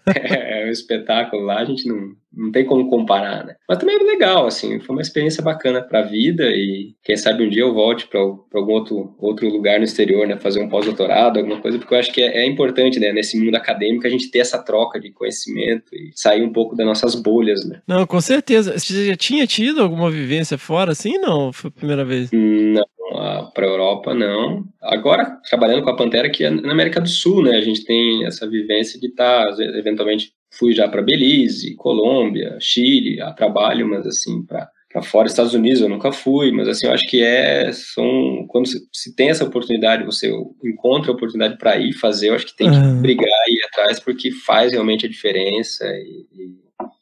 é um espetáculo lá, a gente não tem como comparar, né? Mas também é legal, assim, foi uma experiência bacana para a vida, e quem sabe um dia eu volte para algum outro lugar no exterior, né? Fazer um pós-doutorado, alguma coisa, porque eu acho que é importante, né? Nesse mundo acadêmico a gente ter essa troca de conhecimento e sair um pouco das nossas bolhas, né? Não, com certeza. Você já tinha tido alguma vivência fora, assim, não? Foi a primeira vez? Não. Para a Europa, não. Agora, trabalhando com a Pantera, que é na América do Sul, né? A gente tem essa vivência de estar, eventualmente, fui já para Belize, Colômbia, Chile, a trabalho, mas assim, para fora, Estados Unidos eu nunca fui, mas assim, eu acho que quando se tem essa oportunidade, você encontra a oportunidade para ir fazer, eu acho que tem que brigar e ir atrás, porque faz realmente a diferença e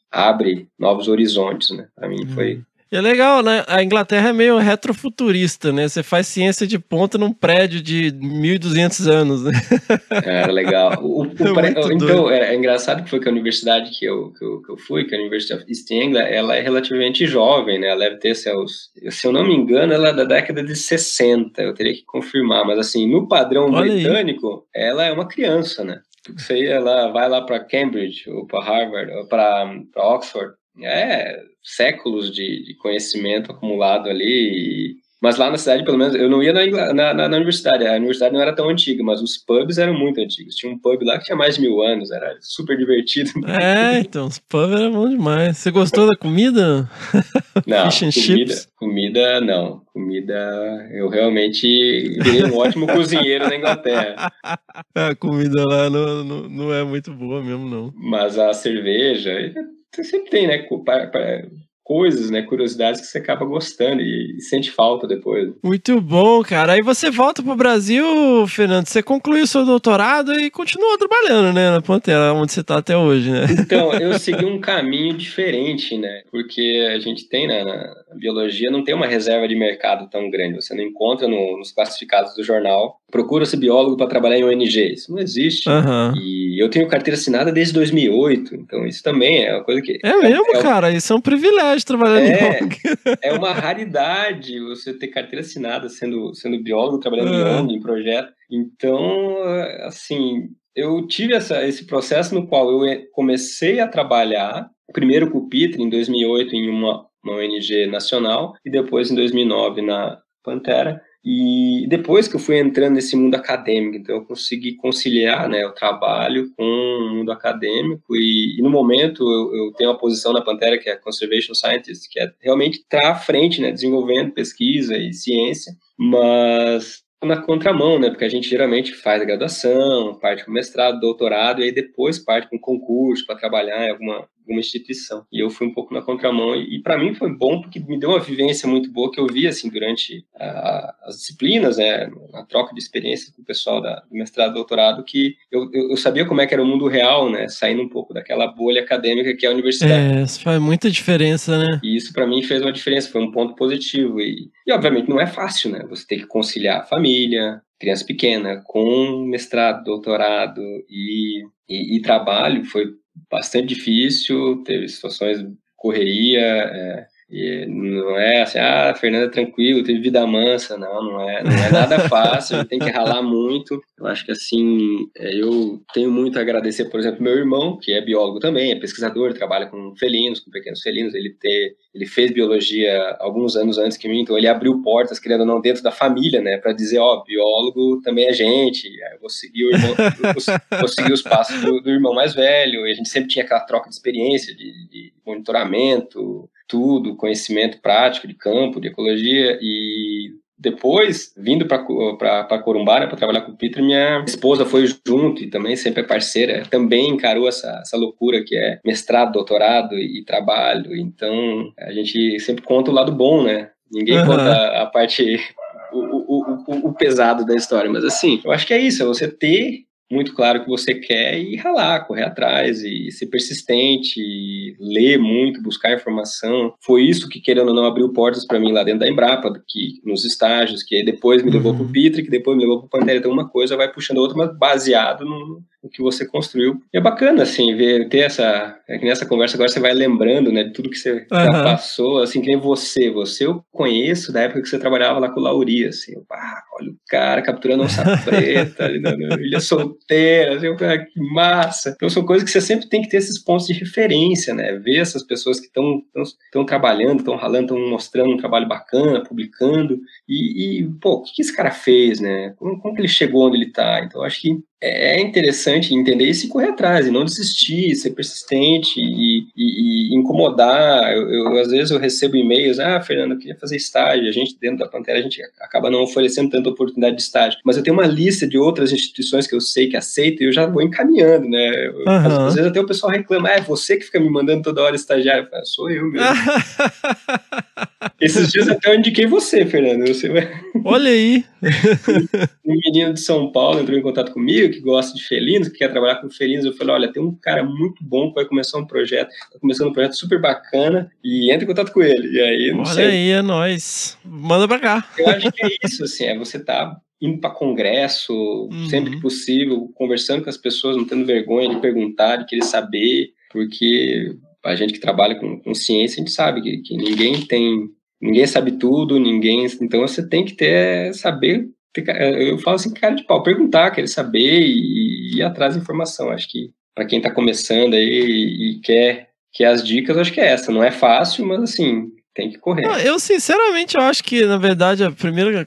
abre novos horizontes, né? Para mim foi... E é legal, né? A Inglaterra é meio retrofuturista, né? Você faz ciência de ponta num prédio de 1.200 anos, né? É legal. Então, é engraçado que foi que a universidade que eu fui, que é a University of East Anglia, ela é relativamente jovem, né? Ela deve ter se eu não me engano, ela é da década de 60, eu teria que confirmar, mas assim, no padrão britânico, ela é uma criança, né? Ela vai lá para Cambridge, ou para Harvard, ou para Oxford, séculos de conhecimento acumulado ali, mas lá na cidade, pelo menos, eu não ia na universidade, a universidade não era tão antiga, mas os pubs eram muito antigos, tinha um pub lá que tinha mais de 1000 anos, era super divertido. Então, os pubs eram bons demais. Você gostou da comida? Não, Fish and chips? Comida não, eu realmente virei um ótimo cozinheiro na Inglaterra. A comida lá não é muito boa mesmo, não. Mas a cerveja... Sempre tem, né, coisas, né, curiosidades que você acaba gostando e sente falta depois. Muito bom, cara. Aí você volta pro Brasil, Fernando, você concluiu seu doutorado e continua trabalhando, né, na Pantera, onde você tá até hoje, né? Então, eu segui um caminho diferente, né, porque a gente tem, na biologia, não tem uma reserva de mercado tão grande, você não encontra nos classificados do jornal, procura-se biólogo para trabalhar em ONG, isso não existe. E eu tenho carteira assinada desde 2008, então isso também é uma coisa que... É mesmo, cara, isso é um privilégio trabalhar em ONG. É uma raridade você ter carteira assinada sendo biólogo, trabalhando em ONG, em projeto. Então, assim, eu tive esse processo no qual eu comecei a trabalhar, primeiro com o Pitre, em 2008, em uma ONG nacional, e depois em 2009 na Pantera. E depois que eu fui entrando nesse mundo acadêmico, então eu consegui conciliar, né, o trabalho com o mundo acadêmico e no momento eu tenho uma posição na Pantera que é Conservation Scientist, que é realmente estar à frente, né, desenvolvendo pesquisa e ciência, mas na contramão, né, porque a gente geralmente faz a graduação, parte com mestrado, doutorado, e aí depois parte com concurso para trabalhar em alguma instituição. E eu fui um pouco na contramão, e para mim foi bom porque me deu uma vivência muito boa que eu vi, assim, durante as disciplinas, né, na troca de experiências com o pessoal do mestrado, doutorado, que eu sabia como é que era o mundo real, né, saindo um pouco daquela bolha acadêmica que é a universidade. Isso faz muita diferença, né? E isso para mim fez uma diferença, foi um ponto positivo. E obviamente não é fácil, né? Você tem que conciliar a família, criança pequena, com mestrado, doutorado e trabalho. Foi bastante difícil, teve situações de correria, e não é assim, Fernanda é tranquilo, teve vida mansa, não é nada fácil, a gente tem que ralar muito. Eu acho que assim, eu tenho muito a agradecer, por exemplo, meu irmão, que é biólogo também, é pesquisador, trabalha com felinos, com pequenos felinos, ele fez biologia alguns anos antes que mim, então ele abriu portas, querendo ou não, dentro da família, né, para dizer, biólogo também é gente, aí eu vou seguir o irmão, vou seguir os passos do irmão mais velho, e a gente sempre tinha aquela troca de experiência, de monitoramento, tudo, conhecimento prático de campo, de ecologia, e depois, vindo para Corumbá, né, para trabalhar com o Peter, minha esposa foi junto e também sempre é parceira, também encarou essa loucura que é mestrado, doutorado e trabalho, então a gente sempre conta o lado bom, né? Ninguém conta a parte, o pesado da história, mas assim, eu acho que é isso, é você ter muito claro o que você quer e ralar, correr atrás e ser persistente, e ler muito, buscar informação. Foi isso que, querendo ou não, abriu portas para mim lá dentro da Embrapa, que, nos estágios, que aí depois me levou pro Pitre, que depois me levou pro Pantera. Então uma coisa vai puxando a outra, mas baseado no que você construiu. E é bacana, assim, ter que nessa conversa agora você vai lembrando, né, de tudo que você já passou, assim, que nem você eu conheço da época que você trabalhava lá com o Lauri, assim, olha o cara capturando onça preta, ali na Ilha Solteira, assim, que massa. Então são coisas que você sempre tem que ter esses pontos de referência, né, ver essas pessoas que estão trabalhando, estão ralando, estão mostrando um trabalho bacana, publicando, o que esse cara fez, né, como que ele chegou onde ele tá. Então acho que é interessante entender isso e correr atrás, e não desistir, ser persistente e incomodar. Às vezes eu recebo e-mails, Fernando, eu queria fazer estágio, a gente dentro da Pantera, a gente acaba não oferecendo tanta oportunidade de estágio, mas eu tenho uma lista de outras instituições que eu sei que aceitam e eu já vou encaminhando, né? Às vezes até o pessoal reclama, é você que fica me mandando toda hora estagiário. Eu falo, sou eu mesmo. Esses dias até eu indiquei você, Fernando. Olha aí. Um menino de São Paulo entrou em contato comigo, que gosta de felinos, que quer trabalhar com felinos. Eu falei, olha, tem um cara muito bom que vai começar um projeto, tá começando um projeto super bacana, e entra em contato com ele. E aí, não sei. Olha aí, é nóis. Manda pra cá. Eu acho que é isso, assim, você tá indo para congresso, sempre que possível, conversando com as pessoas, não tendo vergonha de perguntar, de querer saber, porque a gente que trabalha com ciência, a gente sabe que ninguém sabe tudo, então você tem que saber, eu falo assim, cara de pau, perguntar, querer saber e ir atrás de informação. Acho que para quem está começando aí e quer as dicas, acho que é essa. Não é fácil, mas assim, tem que correr. Eu sinceramente acho que, na verdade, a primeira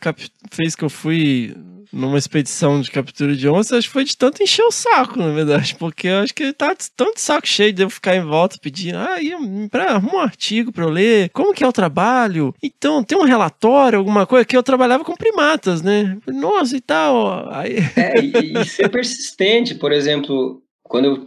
vez que eu fui numa expedição de captura de onça, acho que foi de tanto encher o saco, na verdade, porque eu acho que ele tá tão de saco cheio de eu ficar em volta pedindo, arruma um artigo pra eu ler, como que é o trabalho, então tem um relatório, alguma coisa, que eu trabalhava com primatas, né, nossa, e tal. Aí... e ser persistente, por exemplo, quando eu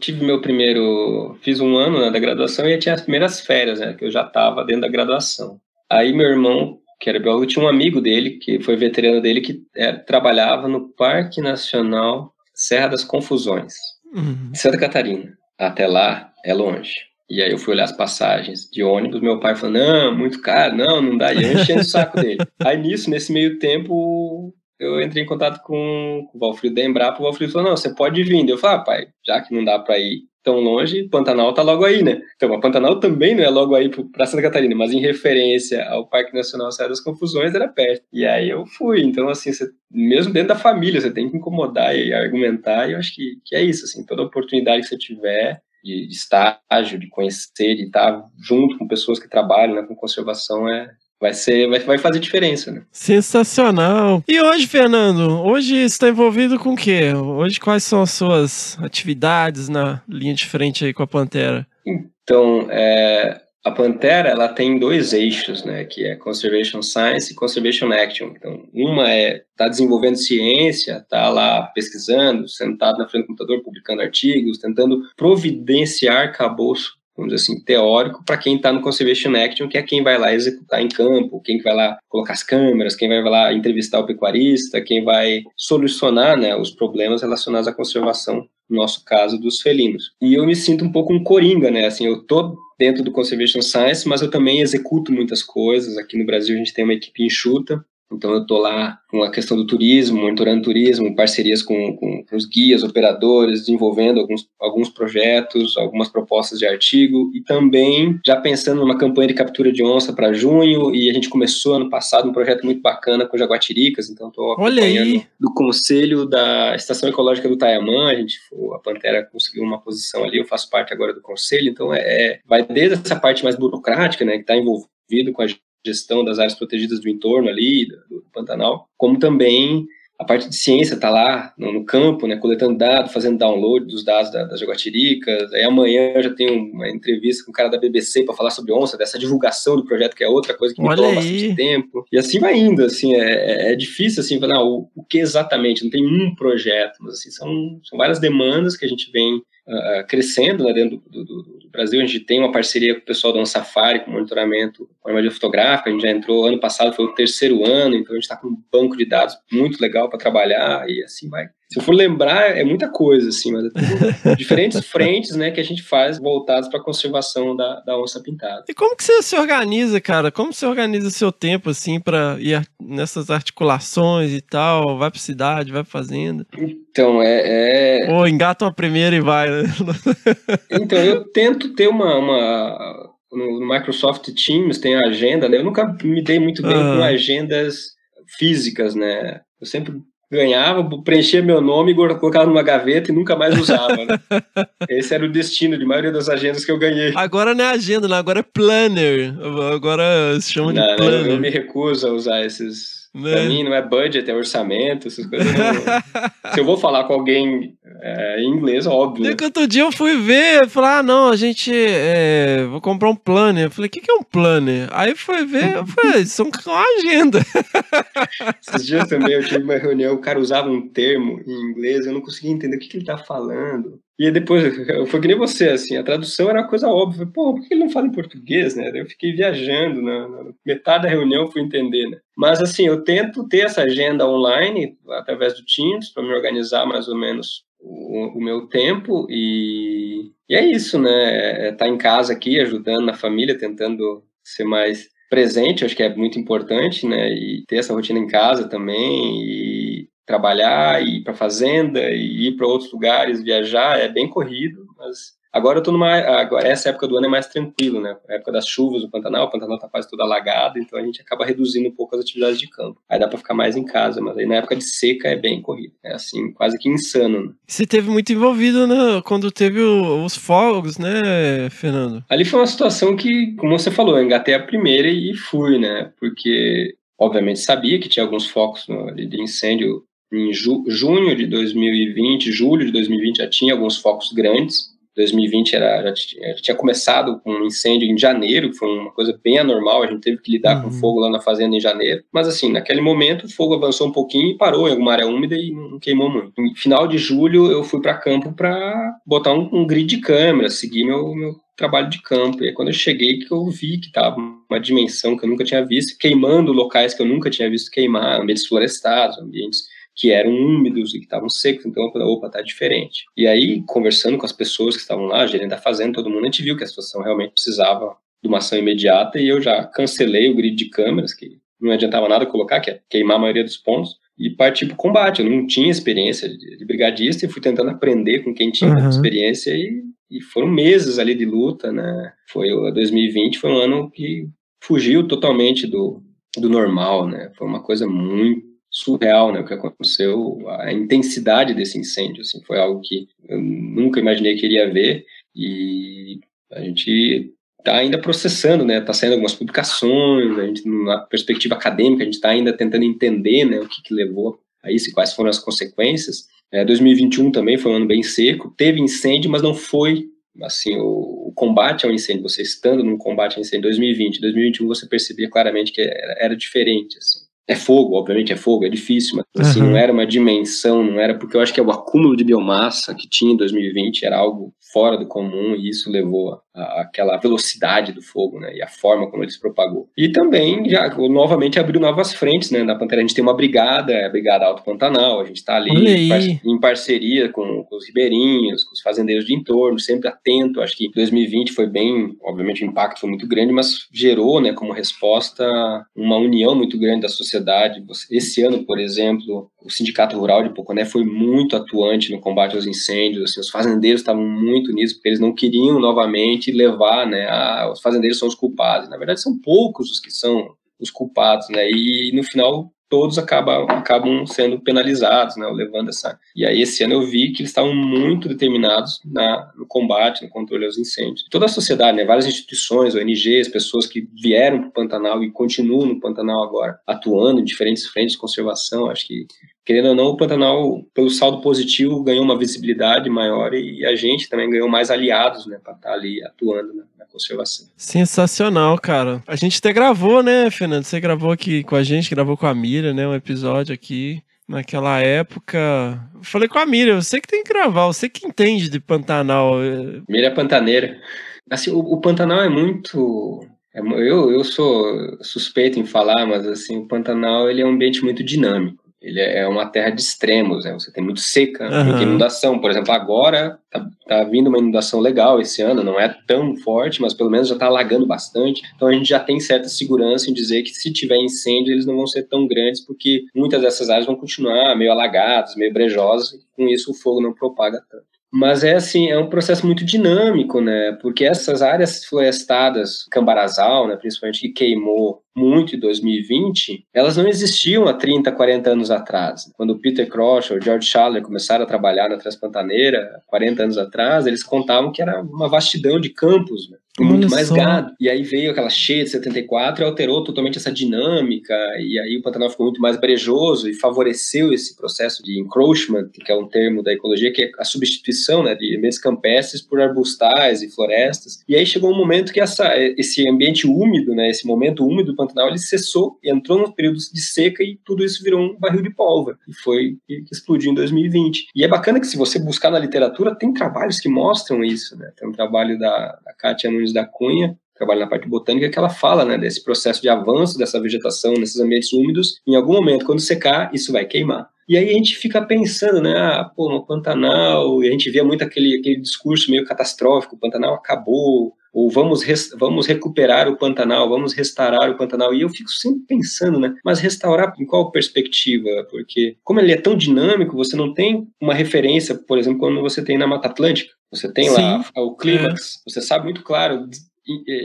fiz um ano, né, da graduação, e eu tinha as primeiras férias, né, que eu já tava dentro da graduação. Aí meu irmão, que era biólogo, tinha um amigo dele, que foi veterano dele, que trabalhava no Parque Nacional Serra das Confusões, em Santa Catarina. Até lá é longe. E aí eu fui olhar as passagens de ônibus, meu pai falou, não, muito caro, não dá, e eu enchendo o saco dele. Aí nesse meio tempo, eu entrei em contato com o Valfrido da Embrapa, o Valfrido falou, não, você pode vir. Eu falei, pai, já que não dá pra ir tão longe, Pantanal tá logo aí, né? Então, a Pantanal também não é logo aí pra Santa Catarina, mas em referência ao Parque Nacional Serra das Confusões, era perto. E aí eu fui. Então, assim, mesmo dentro da família, você tem que incomodar e argumentar, e eu acho que é isso, assim, toda oportunidade que você tiver de estágio, de conhecer, de estar junto com pessoas que trabalham, né, com conservação, vai fazer diferença, né? Sensacional. E hoje, Fernando, hoje você está envolvido com o quê? Hoje quais são as suas atividades na linha de frente aí com a Pantera? Então, a Pantera, ela tem 2 eixos, né, que é Conservation Science e Conservation Action. Então, uma tá desenvolvendo ciência, tá lá pesquisando, sentado na frente do computador, publicando artigos, tentando providenciar arcabouço, vamos dizer assim, teórico, para quem está no Conservation Action, que é quem vai lá executar em campo, quem vai lá colocar as câmeras, quem vai lá entrevistar o pecuarista, quem vai solucionar, né, os problemas relacionados à conservação, no nosso caso, dos felinos. E eu me sinto um pouco um coringa, né, assim, eu tô dentro do Conservation Science, mas eu também executo muitas coisas. Aqui no Brasil a gente tem uma equipe enxuta, então eu estou lá com a questão do turismo, monitorando turismo, parcerias com os guias, operadores, desenvolvendo alguns projetos, algumas propostas de artigo, e também já pensando numa campanha de captura de onça para junho, e a gente começou ano passado um projeto muito bacana com jaguatiricas, então estou acompanhando do conselho da Estação Ecológica do Taiamã, a Pantera conseguiu uma posição ali, eu faço parte agora do conselho, então vai desde essa parte mais burocrática, né, que está envolvido com a gestão das áreas protegidas do entorno ali, do Pantanal, como também a parte de ciência está lá no campo, né, coletando dados, fazendo download dos dados das jaguatiricas. Aí amanhã eu já tenho uma entrevista com o cara da BBC para falar sobre onça, dessa divulgação do projeto, que é outra coisa que me toma bastante tempo. E assim vai indo, assim, é difícil assim, falar o que exatamente, não tem um projeto, mas assim, são várias demandas que a gente vem crescendo, né, dentro do Brasil. A gente tem uma parceria com o pessoal da OnSafari, com monitoramento com armadilha fotográfica. A gente já entrou, ano passado foi o 3º ano, então a gente está com um banco de dados muito legal para trabalhar, e assim vai. Se eu for lembrar, é muita coisa, assim, mas é diferentes frentes, né, que a gente faz voltados para a conservação da onça pintada. E como que você se organiza, cara? Como você organiza seu tempo, assim, para ir nessas articulações e tal? Vai pra cidade, vai pra fazenda? Então, Ou engata uma primeira e vai, né? Então, eu tento ter no Microsoft Teams tem a agenda, né? Eu nunca me dei muito bem com agendas físicas, né? Eu sempre ganhava, preenchia meu nome e colocava numa gaveta e nunca mais usava, né? Esse era o destino de maioria das agendas que eu ganhei. Agora não é agenda, não, agora é planner. Agora se chama de planner. Eu me recuso a usar esses... Pra mim não é budget, é orçamento, essas coisas. Se eu vou falar com alguém em inglês, óbvio. E que outro dia eu fui ver, falar, não, a gente vou comprar um planner. Eu falei, o que é um planner? Aí foi ver, eu falei, são uma agenda. Esses dias também eu tive uma reunião, o cara usava um termo em inglês, eu não conseguia entender o que ele tá falando. E depois, foi que nem você, assim, a tradução era uma coisa óbvia. Pô, por que ele não fala em português, né? Eu fiquei viajando, na metade da reunião eu fui entender, né? Mas, assim, eu tento ter essa agenda online, através do Teams, para me organizar mais ou menos o meu tempo, e é isso, né? Tá em casa aqui, ajudando na família, tentando ser mais presente, acho que é muito importante, né? E ter essa rotina em casa também, e trabalhar, ir para fazenda, e ir para outros lugares, viajar, é bem corrido, mas agora eu tô agora essa época do ano é mais tranquilo, né? A época das chuvas, o Pantanal tá quase todo alagado, então a gente acaba reduzindo um pouco as atividades de campo. Aí dá para ficar mais em casa, mas aí na época de seca é bem corrido. É assim, quase que insano, né? Você teve muito envolvido, né, quando teve os fogos, né, Fernando? Ali foi uma situação que, como você falou, eu engatei a primeira e fui, né? Porque, obviamente, sabia que tinha alguns focos de incêndio em junho de 2020, julho de 2020 já tinha alguns focos grandes. 2020 já tinha começado com um incêndio em janeiro, que foi uma coisa bem anormal, a gente teve que lidar com fogo lá na fazenda em janeiro. Mas assim, naquele momento o fogo avançou um pouquinho e parou em alguma área úmida e não queimou muito. No final de julho eu fui para campo para botar um grid de câmeras, seguir meu trabalho de campo. E aí, quando eu cheguei, que eu vi que estava uma dimensão que eu nunca tinha visto, queimando locais que eu nunca tinha visto queimar, ambientes florestados, ambientes que eram úmidos e que estavam secos, então eu falei, opa, tá diferente. E aí, conversando com as pessoas que estavam lá, gerente da fazenda, todo mundo, a gente viu que a situação realmente precisava de uma ação imediata, e eu já cancelei o grid de câmeras, que não adiantava nada colocar, que é queimar a maioria dos pontos, e parti pro combate. Eu não tinha experiência de brigadista, e fui tentando aprender com quem tinha experiência, e foram meses ali de luta, né? 2020 foi um ano que fugiu totalmente do normal, né? Foi uma coisa muito surreal, né, o que aconteceu, a intensidade desse incêndio, assim, foi algo que eu nunca imaginei que iria ver, e a gente está ainda processando, né? Está saindo algumas publicações, a gente, na perspectiva acadêmica, a gente está ainda tentando entender, né, o que levou a isso e quais foram as consequências. 2021 também foi um ano bem seco, teve incêndio, mas não foi assim, o combate ao incêndio, você estando num combate ao incêndio em 2020, 2021 você percebia claramente que era diferente, assim. É fogo, obviamente é fogo, é difícil, mas assim, não era uma dimensão, não era, porque eu acho que o acúmulo de biomassa que tinha em 2020 era algo fora do comum, e isso levou àquela velocidade do fogo, né, e a forma como ele se propagou. E também, já novamente abriu novas frentes, né, na Pantera a gente tem uma brigada, a Brigada Alto Pantanal, a gente está ali em parceria com os ribeirinhos, com os fazendeiros de entorno, sempre atento. Acho que 2020 foi bem, obviamente o impacto foi muito grande, mas gerou, né, como resposta uma união muito grande da sociedade. Esse ano, por exemplo, o Sindicato Rural de Poconé foi muito atuante no combate aos incêndios, assim, os fazendeiros estavam muito nisso, porque eles não queriam novamente levar, né, os fazendeiros são os culpados. Na verdade, são poucos os que são os culpados, né, e no final todos acabam sendo penalizados, né, levando essa... E aí esse ano eu vi que eles estavam muito determinados no combate, no controle aos incêndios. Toda a sociedade, né, várias instituições, ONGs, pessoas que vieram para o Pantanal e continuam no Pantanal agora, atuando em diferentes frentes de conservação. Acho que, querendo ou não, o Pantanal, pelo saldo positivo, ganhou uma visibilidade maior e a gente também ganhou mais aliados, né, para estar ali atuando, né, na conservação. Sensacional, cara. A gente até gravou, né, Fernando? Você gravou aqui com a gente, gravou com a Miriam, né, um episódio aqui. Naquela época, eu falei com a Miriam, você que tem que gravar, você que entende de Pantanal. Miriam é pantaneira. Assim, o Pantanal é muito... Eu sou suspeito em falar, mas assim, o Pantanal ele é um ambiente muito dinâmico. Ele é uma terra de extremos, né? Você tem muito seca, muita inundação. Por exemplo, agora tá vindo uma inundação legal esse ano, não é tão forte, mas pelo menos já está alagando bastante. Então a gente já tem certa segurança em dizer que se tiver incêndio, eles não vão ser tão grandes, porque muitas dessas áreas vão continuar meio alagadas, meio brejosas, e com isso o fogo não propaga tanto. Mas é um processo muito dinâmico, né? Porque essas áreas florestadas, Cambarazal, né, principalmente, que queimou muito em 2020, elas não existiam há 30, 40 anos atrás. Quando o Peter Crouch ou o George Schaller começaram a trabalhar na Transpantaneira, 40 anos atrás, eles contavam que era uma vastidão de campos, né? Com muito mais gado. E aí veio aquela cheia de 74 e alterou totalmente essa dinâmica, e aí o Pantanal ficou muito mais brejoso e favoreceu esse processo de encroachment, que é um termo da ecologia, que é a substituição, né, de ambientes campestres por arbustais e florestas. E aí chegou um momento que esse ambiente úmido, né, esse momento úmido do Pantanal, ele cessou e entrou num período de seca e tudo isso virou um barril de pólvora. E foi que explodiu em 2020. E é bacana que se você buscar na literatura, tem trabalhos que mostram isso, né? Tem um trabalho da Kátia Nunes da Cunha, trabalha na parte botânica, que ela fala, né, desse processo de avanço dessa vegetação nesses ambientes úmidos. Em algum momento, quando secar, isso vai queimar. E aí a gente fica pensando, né, no Pantanal, e a gente via muito aquele discurso meio catastrófico, o Pantanal acabou, ou vamos recuperar o Pantanal, vamos restaurar o Pantanal. E eu fico sempre pensando, né, mas restaurar em qual perspectiva? Porque como ele é tão dinâmico, você não tem uma referência, por exemplo, quando você tem na Mata Atlântica, você tem lá o clímax, você sabe muito claro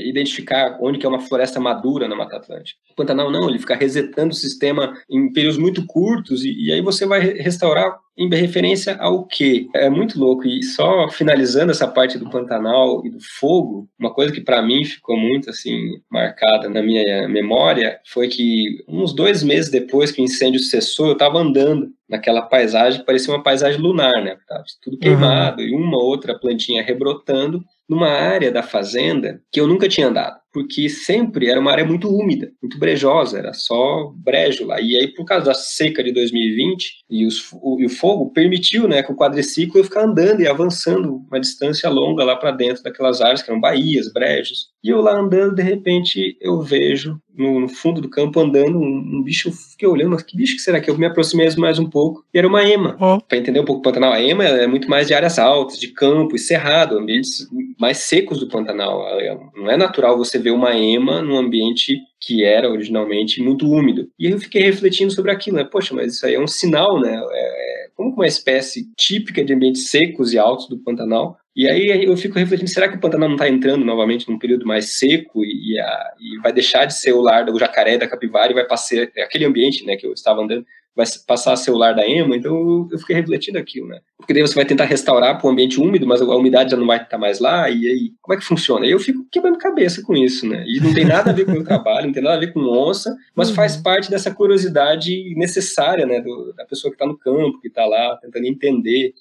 identificar onde que é uma floresta madura na Mata Atlântica. O Pantanal não, ele fica resetando o sistema em períodos muito curtos e aí você vai restaurar em referência ao quê? É muito louco. E só finalizando essa parte do Pantanal e do fogo, uma coisa que para mim ficou muito assim marcada na minha memória foi que uns 2 meses depois que o incêndio cessou, eu estava andando naquela paisagem que parecia uma paisagem lunar, né? Tava tudo queimado e uma outra plantinha rebrotando numa área da fazenda que eu nunca tinha andado, porque sempre era uma área muito úmida, muito brejosa, era só brejo lá. E aí, por causa da seca de 2020, e o fogo permitiu, né, que o quadriciclo eu ficar andando e avançando uma distância longa lá para dentro daquelas áreas que eram baías, brejos. E eu lá andando, de repente, eu vejo no fundo do campo andando um bicho, eu fiquei olhando, mas que bicho que será que? Eu me aproximei mais um pouco, e era uma ema. Para entender um pouco o Pantanal, a ema é muito mais de áreas altas, de campo e cerrado, ambientes mais secos do Pantanal. Não é natural você ver uma ema num ambiente que era originalmente muito úmido. E eu fiquei refletindo sobre aquilo, né? Poxa, mas isso aí é um sinal, né? Como uma espécie típica de ambientes secos e altos do Pantanal. E aí eu fico refletindo, será que o Pantanal não está entrando novamente num período mais seco e vai deixar de ser o lar do jacaré, da capivara, e vai passar aquele ambiente, né, que eu estava andando, vai passar a ser o lar da ema, então eu fiquei refletindo aquilo, né? Porque daí você vai tentar restaurar para um ambiente úmido, mas a umidade já não vai estar mais lá, e aí, como é que funciona? E eu fico quebrando cabeça com isso, né? E não tem nada a ver com o meu trabalho, não tem nada a ver com onça, mas faz parte dessa curiosidade necessária, né? Da pessoa que está no campo, que está lá tentando entender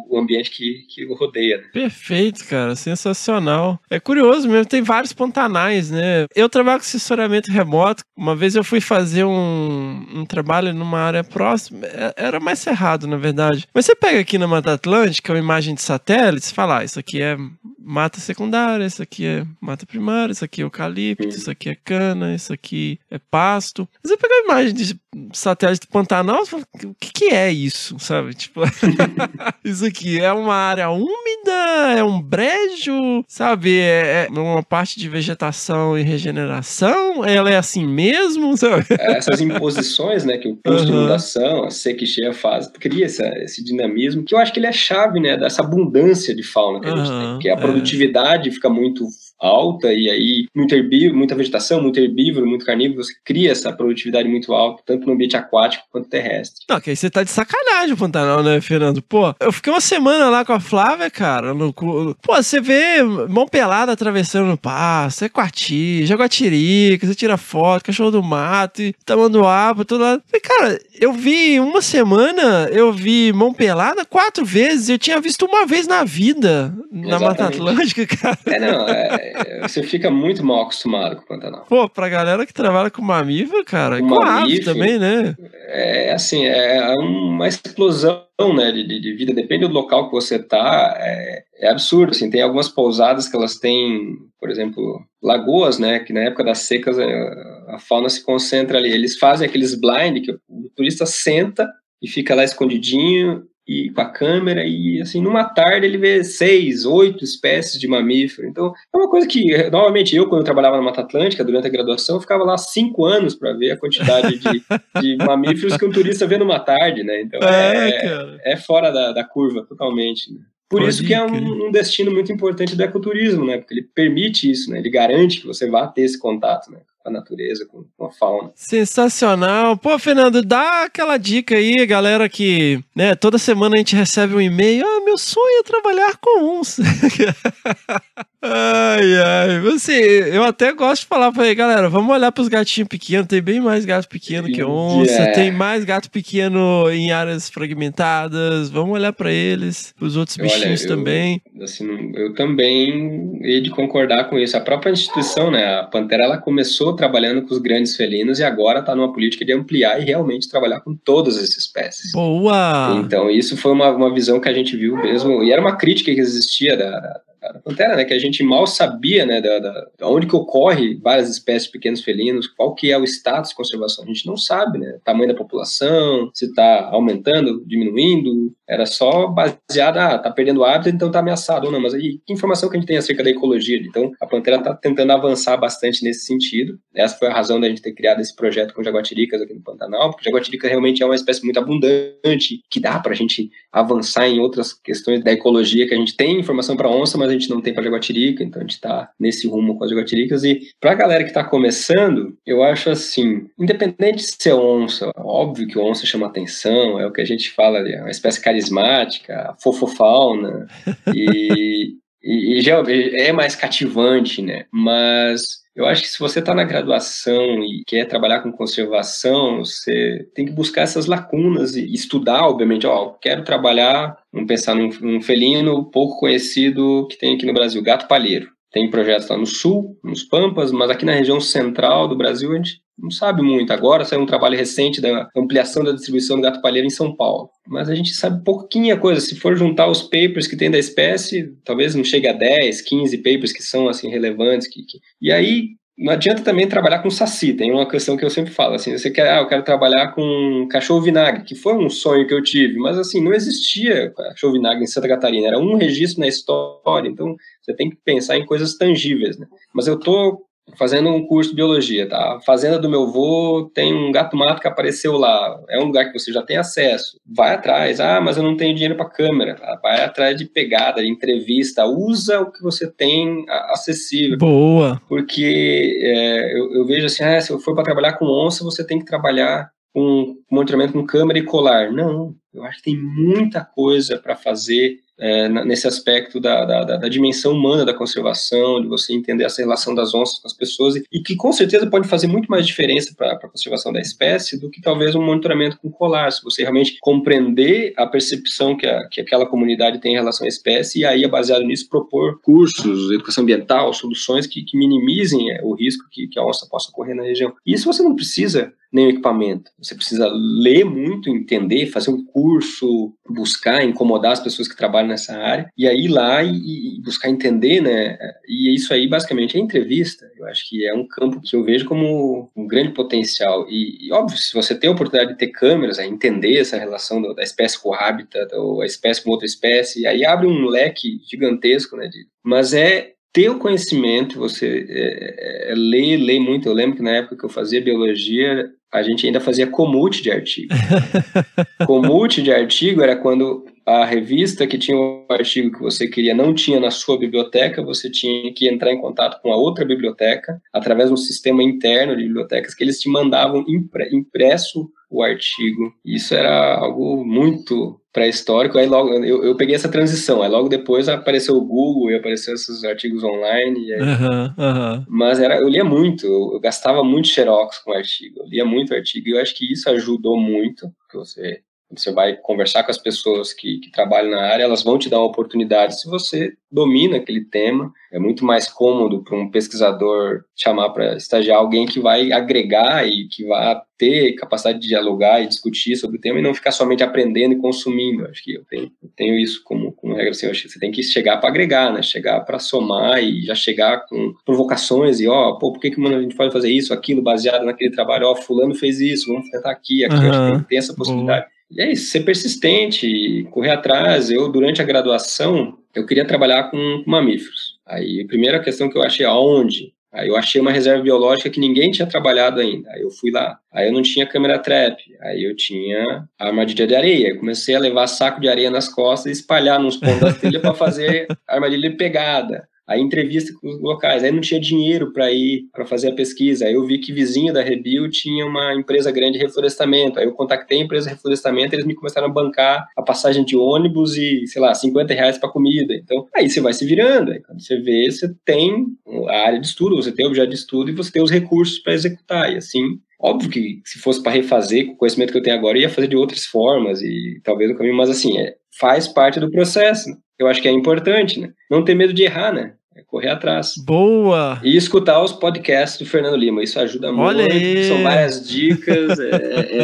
o ambiente que o rodeia. Né? Perfeito, cara, sensacional. É curioso mesmo, tem vários Pantanais, né? Eu trabalho com assessoramento remoto. Uma vez eu fui fazer um trabalho numa área próxima, era mais cerrado, na verdade. Mas você pega aqui na Mata Atlântica uma imagem de satélite, você fala, isso aqui é mata secundária, isso aqui é mata primária, isso aqui é eucalipto, isso aqui é cana, isso aqui é pasto. Você pega a imagem de satélite do Pantanal, você fala, o que é isso, sabe? Tipo, isso aqui é uma área úmida, é um brejo, sabe? É uma parte de vegetação e regeneração, ela é assim mesmo, sabe? Essas imposições, né, que o custo de inundação, a seca e cheia faz, cria esse dinamismo, que eu acho que ele é chave, né, dessa abundância de fauna que a gente tem, porque a produtividade fica muito alta e aí muita vegetação, muito herbívoro, muito carnívoro, você cria essa produtividade muito alta, tanto no ambiente aquático quanto terrestre. Não, que aí você tá de sacanagem o Pantanal, né, Fernando? Pô, eu fiquei uma semana lá com a Flávia, cara, pô, você vê mão pelada atravessando no pasto, é Coati, Jaguatirica, você tira foto, cachorro do mato, e tamanduá, todo lado. Cara, eu vi uma semana, eu vi mão pelada 4 vezes, eu tinha visto uma vez na vida, na Mata Atlântica, cara. Você fica muito mal acostumado com o Pantanal. Pô, pra galera que trabalha com mamífero, cara, com ave também, né? É assim, é uma explosão, né, de vida, depende do local que você tá, é absurdo, assim, tem algumas pousadas que elas têm, por exemplo, lagoas, né, que na época das secas a fauna se concentra ali, eles fazem aqueles blind, que o turista senta e fica lá escondidinho, e com a câmera, e assim, numa tarde ele vê 6, 8 espécies de mamífero. Então, é uma coisa que, novamente, quando eu trabalhava na Mata Atlântica, durante a graduação, eu ficava lá 5 anos para ver a quantidade de mamíferos que um turista vê numa tarde, né? Então, é fora da curva, totalmente, né? Por isso que é um destino muito importante do ecoturismo, né? Porque ele permite isso, né? Ele garante que você vá ter esse contato, né? Com a natureza, com a fauna. Sensacional. Pô, Fernando, dá aquela dica aí, galera, que, né, toda semana a gente recebe um e-mail, meu sonho é trabalhar com onça. Eu até gosto de falar pra aí, galera, vamos olhar pros gatinhos pequenos, tem bem mais gato pequeno que onça, tem mais gato pequeno em áreas fragmentadas, vamos olhar pra eles, pros outros bichinhos também. Assim, eu também hei de concordar com isso. A própria instituição, né, a Pantera, ela começou trabalhando com os grandes felinos e agora está numa política de ampliar e realmente trabalhar com todas as espécies. Boa! Então isso foi uma visão que a gente viu mesmo, e era uma crítica que existia da Pantera, né, que a gente mal sabia, né, da onde que ocorre várias espécies de pequenos felinos, qual que é o status de conservação, a gente não sabe, né, o tamanho da população, se está aumentando, diminuindo, era só baseada, tá perdendo hábitat, então tá ameaçado ou não, mas aí que informação que a gente tem acerca da ecologia? Então a Pantera tá tentando avançar bastante nesse sentido, essa foi a razão da gente ter criado esse projeto com jaguatiricas aqui no Pantanal, porque jaguatirica realmente é uma espécie muito abundante, que dá pra gente avançar em outras questões da ecologia, que a gente tem informação para onça, mas a gente não tem para jaguatirica, então a gente tá nesse rumo com as jaguatiricas. E pra galera que tá começando, eu acho assim, independente de ser onça, óbvio que onça chama atenção, é o que a gente fala ali, é uma espécie carismática, fofofauna, e já é mais cativante, né? Mas eu acho que se você está na graduação e quer trabalhar com conservação, você tem que buscar essas lacunas e estudar, obviamente. Quero trabalhar, vamos pensar num felino pouco conhecido que tem aqui no Brasil, gato palheiro. Tem projetos lá no sul, nos Pampas, mas aqui na região central do Brasil a gente não sabe muito. Agora saiu um trabalho recente da ampliação da distribuição do gato palheiro em São Paulo. Mas a gente sabe pouquinha coisa. Se for juntar os papers que tem da espécie, talvez não chegue a 10, 15 papers que são assim, relevantes. E aí não adianta também trabalhar com saci. Tem uma questão que eu sempre falo, assim, você quer, eu quero trabalhar com cachorro vinagre, que foi um sonho que eu tive, mas assim, não existia cachorro vinagre em Santa Catarina, era um registro na história, então você tem que pensar em coisas tangíveis, né? Mas eu tô fazendo um curso de biologia, tá? A fazenda do meu avô tem um gato-mato que apareceu lá, é um lugar que você já tem acesso, vai atrás, mas eu não tenho dinheiro para câmera, vai atrás de pegada, de entrevista, usa o que você tem acessível. Boa! Porque eu vejo assim, se eu for para trabalhar com onça, você tem que trabalhar com monitoramento com câmera e colar. Não, eu acho que tem muita coisa para fazer nesse aspecto da dimensão humana da conservação, de você entender essa relação das onças com as pessoas, e que com certeza pode fazer muito mais diferença para a conservação da espécie do que talvez um monitoramento com colar, se você realmente compreender a percepção que aquela comunidade tem em relação à espécie, e aí, baseado nisso, propor cursos, educação ambiental, soluções que minimizem o risco que a onça possa ocorrer na região. E isso você não precisa nem equipamento. Você precisa ler muito, entender, fazer um curso, buscar, incomodar as pessoas que trabalham nessa área, e aí ir lá e buscar entender, né? E isso aí, basicamente, é entrevista. Eu acho que é um campo que eu vejo como um grande potencial. E óbvio, se você tem a oportunidade de ter câmeras, entender essa relação da espécie com o habitat, ou a espécie com outra espécie, aí abre um leque gigantesco, né? Mas ter o conhecimento, você ler muito. Eu lembro que na época que eu fazia biologia, a gente ainda fazia commute de artigo. Commute de artigo era quando a revista que tinha o artigo que você queria não tinha na sua biblioteca, você tinha que entrar em contato com a outra biblioteca, através de um sistema interno de bibliotecas, que eles te mandavam impresso o artigo. Isso era algo muito pré-histórico. Aí logo eu peguei essa transição, aí logo depois apareceu o Google e apareceu esses artigos online. E aí... Mas eu lia muito, eu gastava muito xerox com artigo, eu lia muito artigo, e eu acho que isso ajudou muito, porque você vai conversar com as pessoas que trabalham na área, elas vão te dar uma oportunidade. Se você domina aquele tema, é muito mais cômodo para um pesquisador chamar para estagiar alguém que vai agregar e que vai ter capacidade de dialogar e discutir sobre o tema, e não ficar somente aprendendo e consumindo. Acho que eu tenho isso como regra, assim. Eu acho que você tem que chegar para agregar, né? Chegar para somar e já chegar com provocações e, por que a gente pode fazer isso, aquilo, baseado naquele trabalho, fulano fez isso, vamos tentar aqui, acho que tem essa possibilidade. Boa. E é isso, ser persistente, correr atrás. Durante a graduação, eu queria trabalhar com mamíferos. Aí, a primeira questão que eu achei, aonde? Aí eu achei uma reserva biológica que ninguém tinha trabalhado ainda. Aí eu fui lá. Aí eu não tinha câmera trap. Aí eu tinha armadilha de areia. Eu comecei a levar saco de areia nas costas e espalhar nos pontos da trilha para fazer armadilha de pegada. Aí entrevista com os locais, aí não tinha dinheiro para ir para fazer a pesquisa. Aí eu vi que vizinho da Rebio tinha uma empresa grande de reflorestamento. Aí eu contactei a empresa de reflorestamento, eles me começaram a bancar a passagem de ônibus e, sei lá, R$50 para comida. Então, aí você vai se virando. Aí quando você vê, você tem a área de estudo, você tem o objeto de estudo e você tem os recursos para executar. E assim, óbvio que se fosse para refazer com o conhecimento que eu tenho agora, eu ia fazer de outras formas e talvez o caminho, mas assim, faz parte do processo. Eu acho que é importante, né? Não ter medo de errar, né? Correr atrás. Boa! E escutar os podcasts do Fernando Lima, isso ajuda muito. São várias dicas,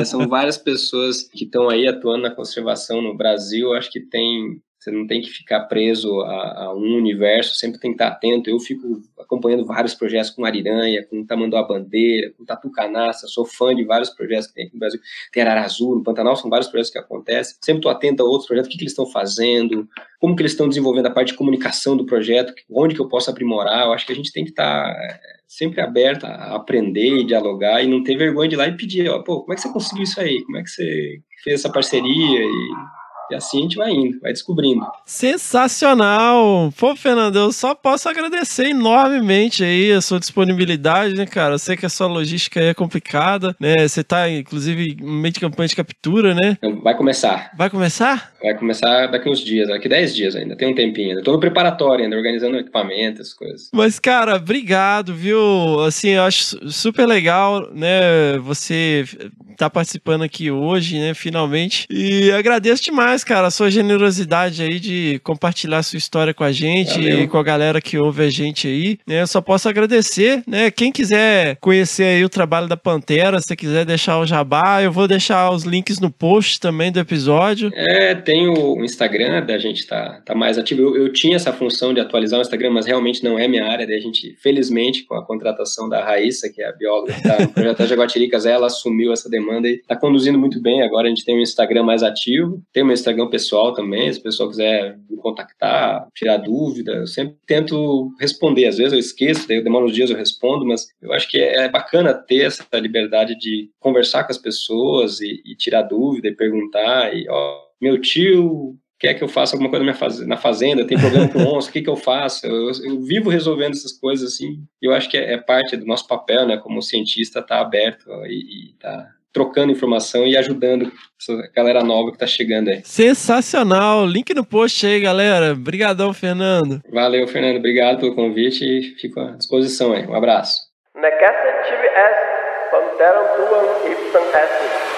são várias pessoas que estão aí atuando na conservação no Brasil. Eu acho que você não tem que ficar preso a um universo, sempre tem que estar atento. Eu fico acompanhando vários projetos com Ariranha, com Tamanduá-Bandeira, com Tatu-Canaça, sou fã de vários projetos que tem aqui no Brasil. Tem Arara Azul, no Pantanal, são vários projetos que acontecem. Sempre estou atento a outros projetos, o que eles estão fazendo, como que eles estão desenvolvendo a parte de comunicação do projeto, onde que eu posso aprimorar. Eu acho que a gente tem que estar sempre aberto a aprender e dialogar e não ter vergonha de ir lá e pedir, como é que você conseguiu isso aí? Como é que você fez essa parceria? E assim a gente vai indo, vai descobrindo. Sensacional! Pô, Fernando, eu só posso agradecer enormemente aí a sua disponibilidade, né, cara? Eu sei que a sua logística aí é complicada, né? Você tá, inclusive, no meio de campanha de captura, né? Vai começar. Vai começar? Vai começar daqui uns dias, daqui 10 dias ainda, tem um tempinho ainda. Tô no preparatório ainda, organizando equipamento, as coisas. Mas, cara, obrigado, viu? Assim, eu acho super legal, né, você tá participando aqui hoje, né, finalmente. E agradeço demais, cara, a sua generosidade aí de compartilhar a sua história com a gente e com a galera que ouve a gente aí, né? Eu só posso agradecer, né? Quem quiser conhecer aí o trabalho da Pantera, se quiser deixar o jabá, eu vou deixar os links no post também do episódio. Tem o Instagram, da gente tá mais ativo. Eu tinha essa função de atualizar o Instagram, mas realmente não é minha área, daí a gente, felizmente, com a contratação da Raíssa, que é a bióloga que tá no projeto Jaguatiricas, ela assumiu essa demanda e tá conduzindo muito bem. Agora a gente tem um Instagram mais ativo, tem o meu Instagram pessoal também, se o pessoal quiser me contactar, tirar dúvida, eu sempre tento responder. Às vezes eu esqueço, daí eu demoro uns dias, eu respondo, mas eu acho que é bacana ter essa liberdade de conversar com as pessoas e tirar dúvida e perguntar, e meu tio quer que eu faça alguma coisa na fazenda, tem problema com onça, o que eu faço? Eu vivo resolvendo essas coisas assim, e eu acho que é parte do nosso papel, né, como cientista, tá aberto e tá trocando informação e ajudando essa galera nova que tá chegando aí. Sensacional! Link no post aí, galera. Obrigadão, Fernando. Valeu, Fernando. Obrigado pelo convite e fico à disposição aí. Um abraço. Nekasa TVS, Panteram Tuan e Fantastic.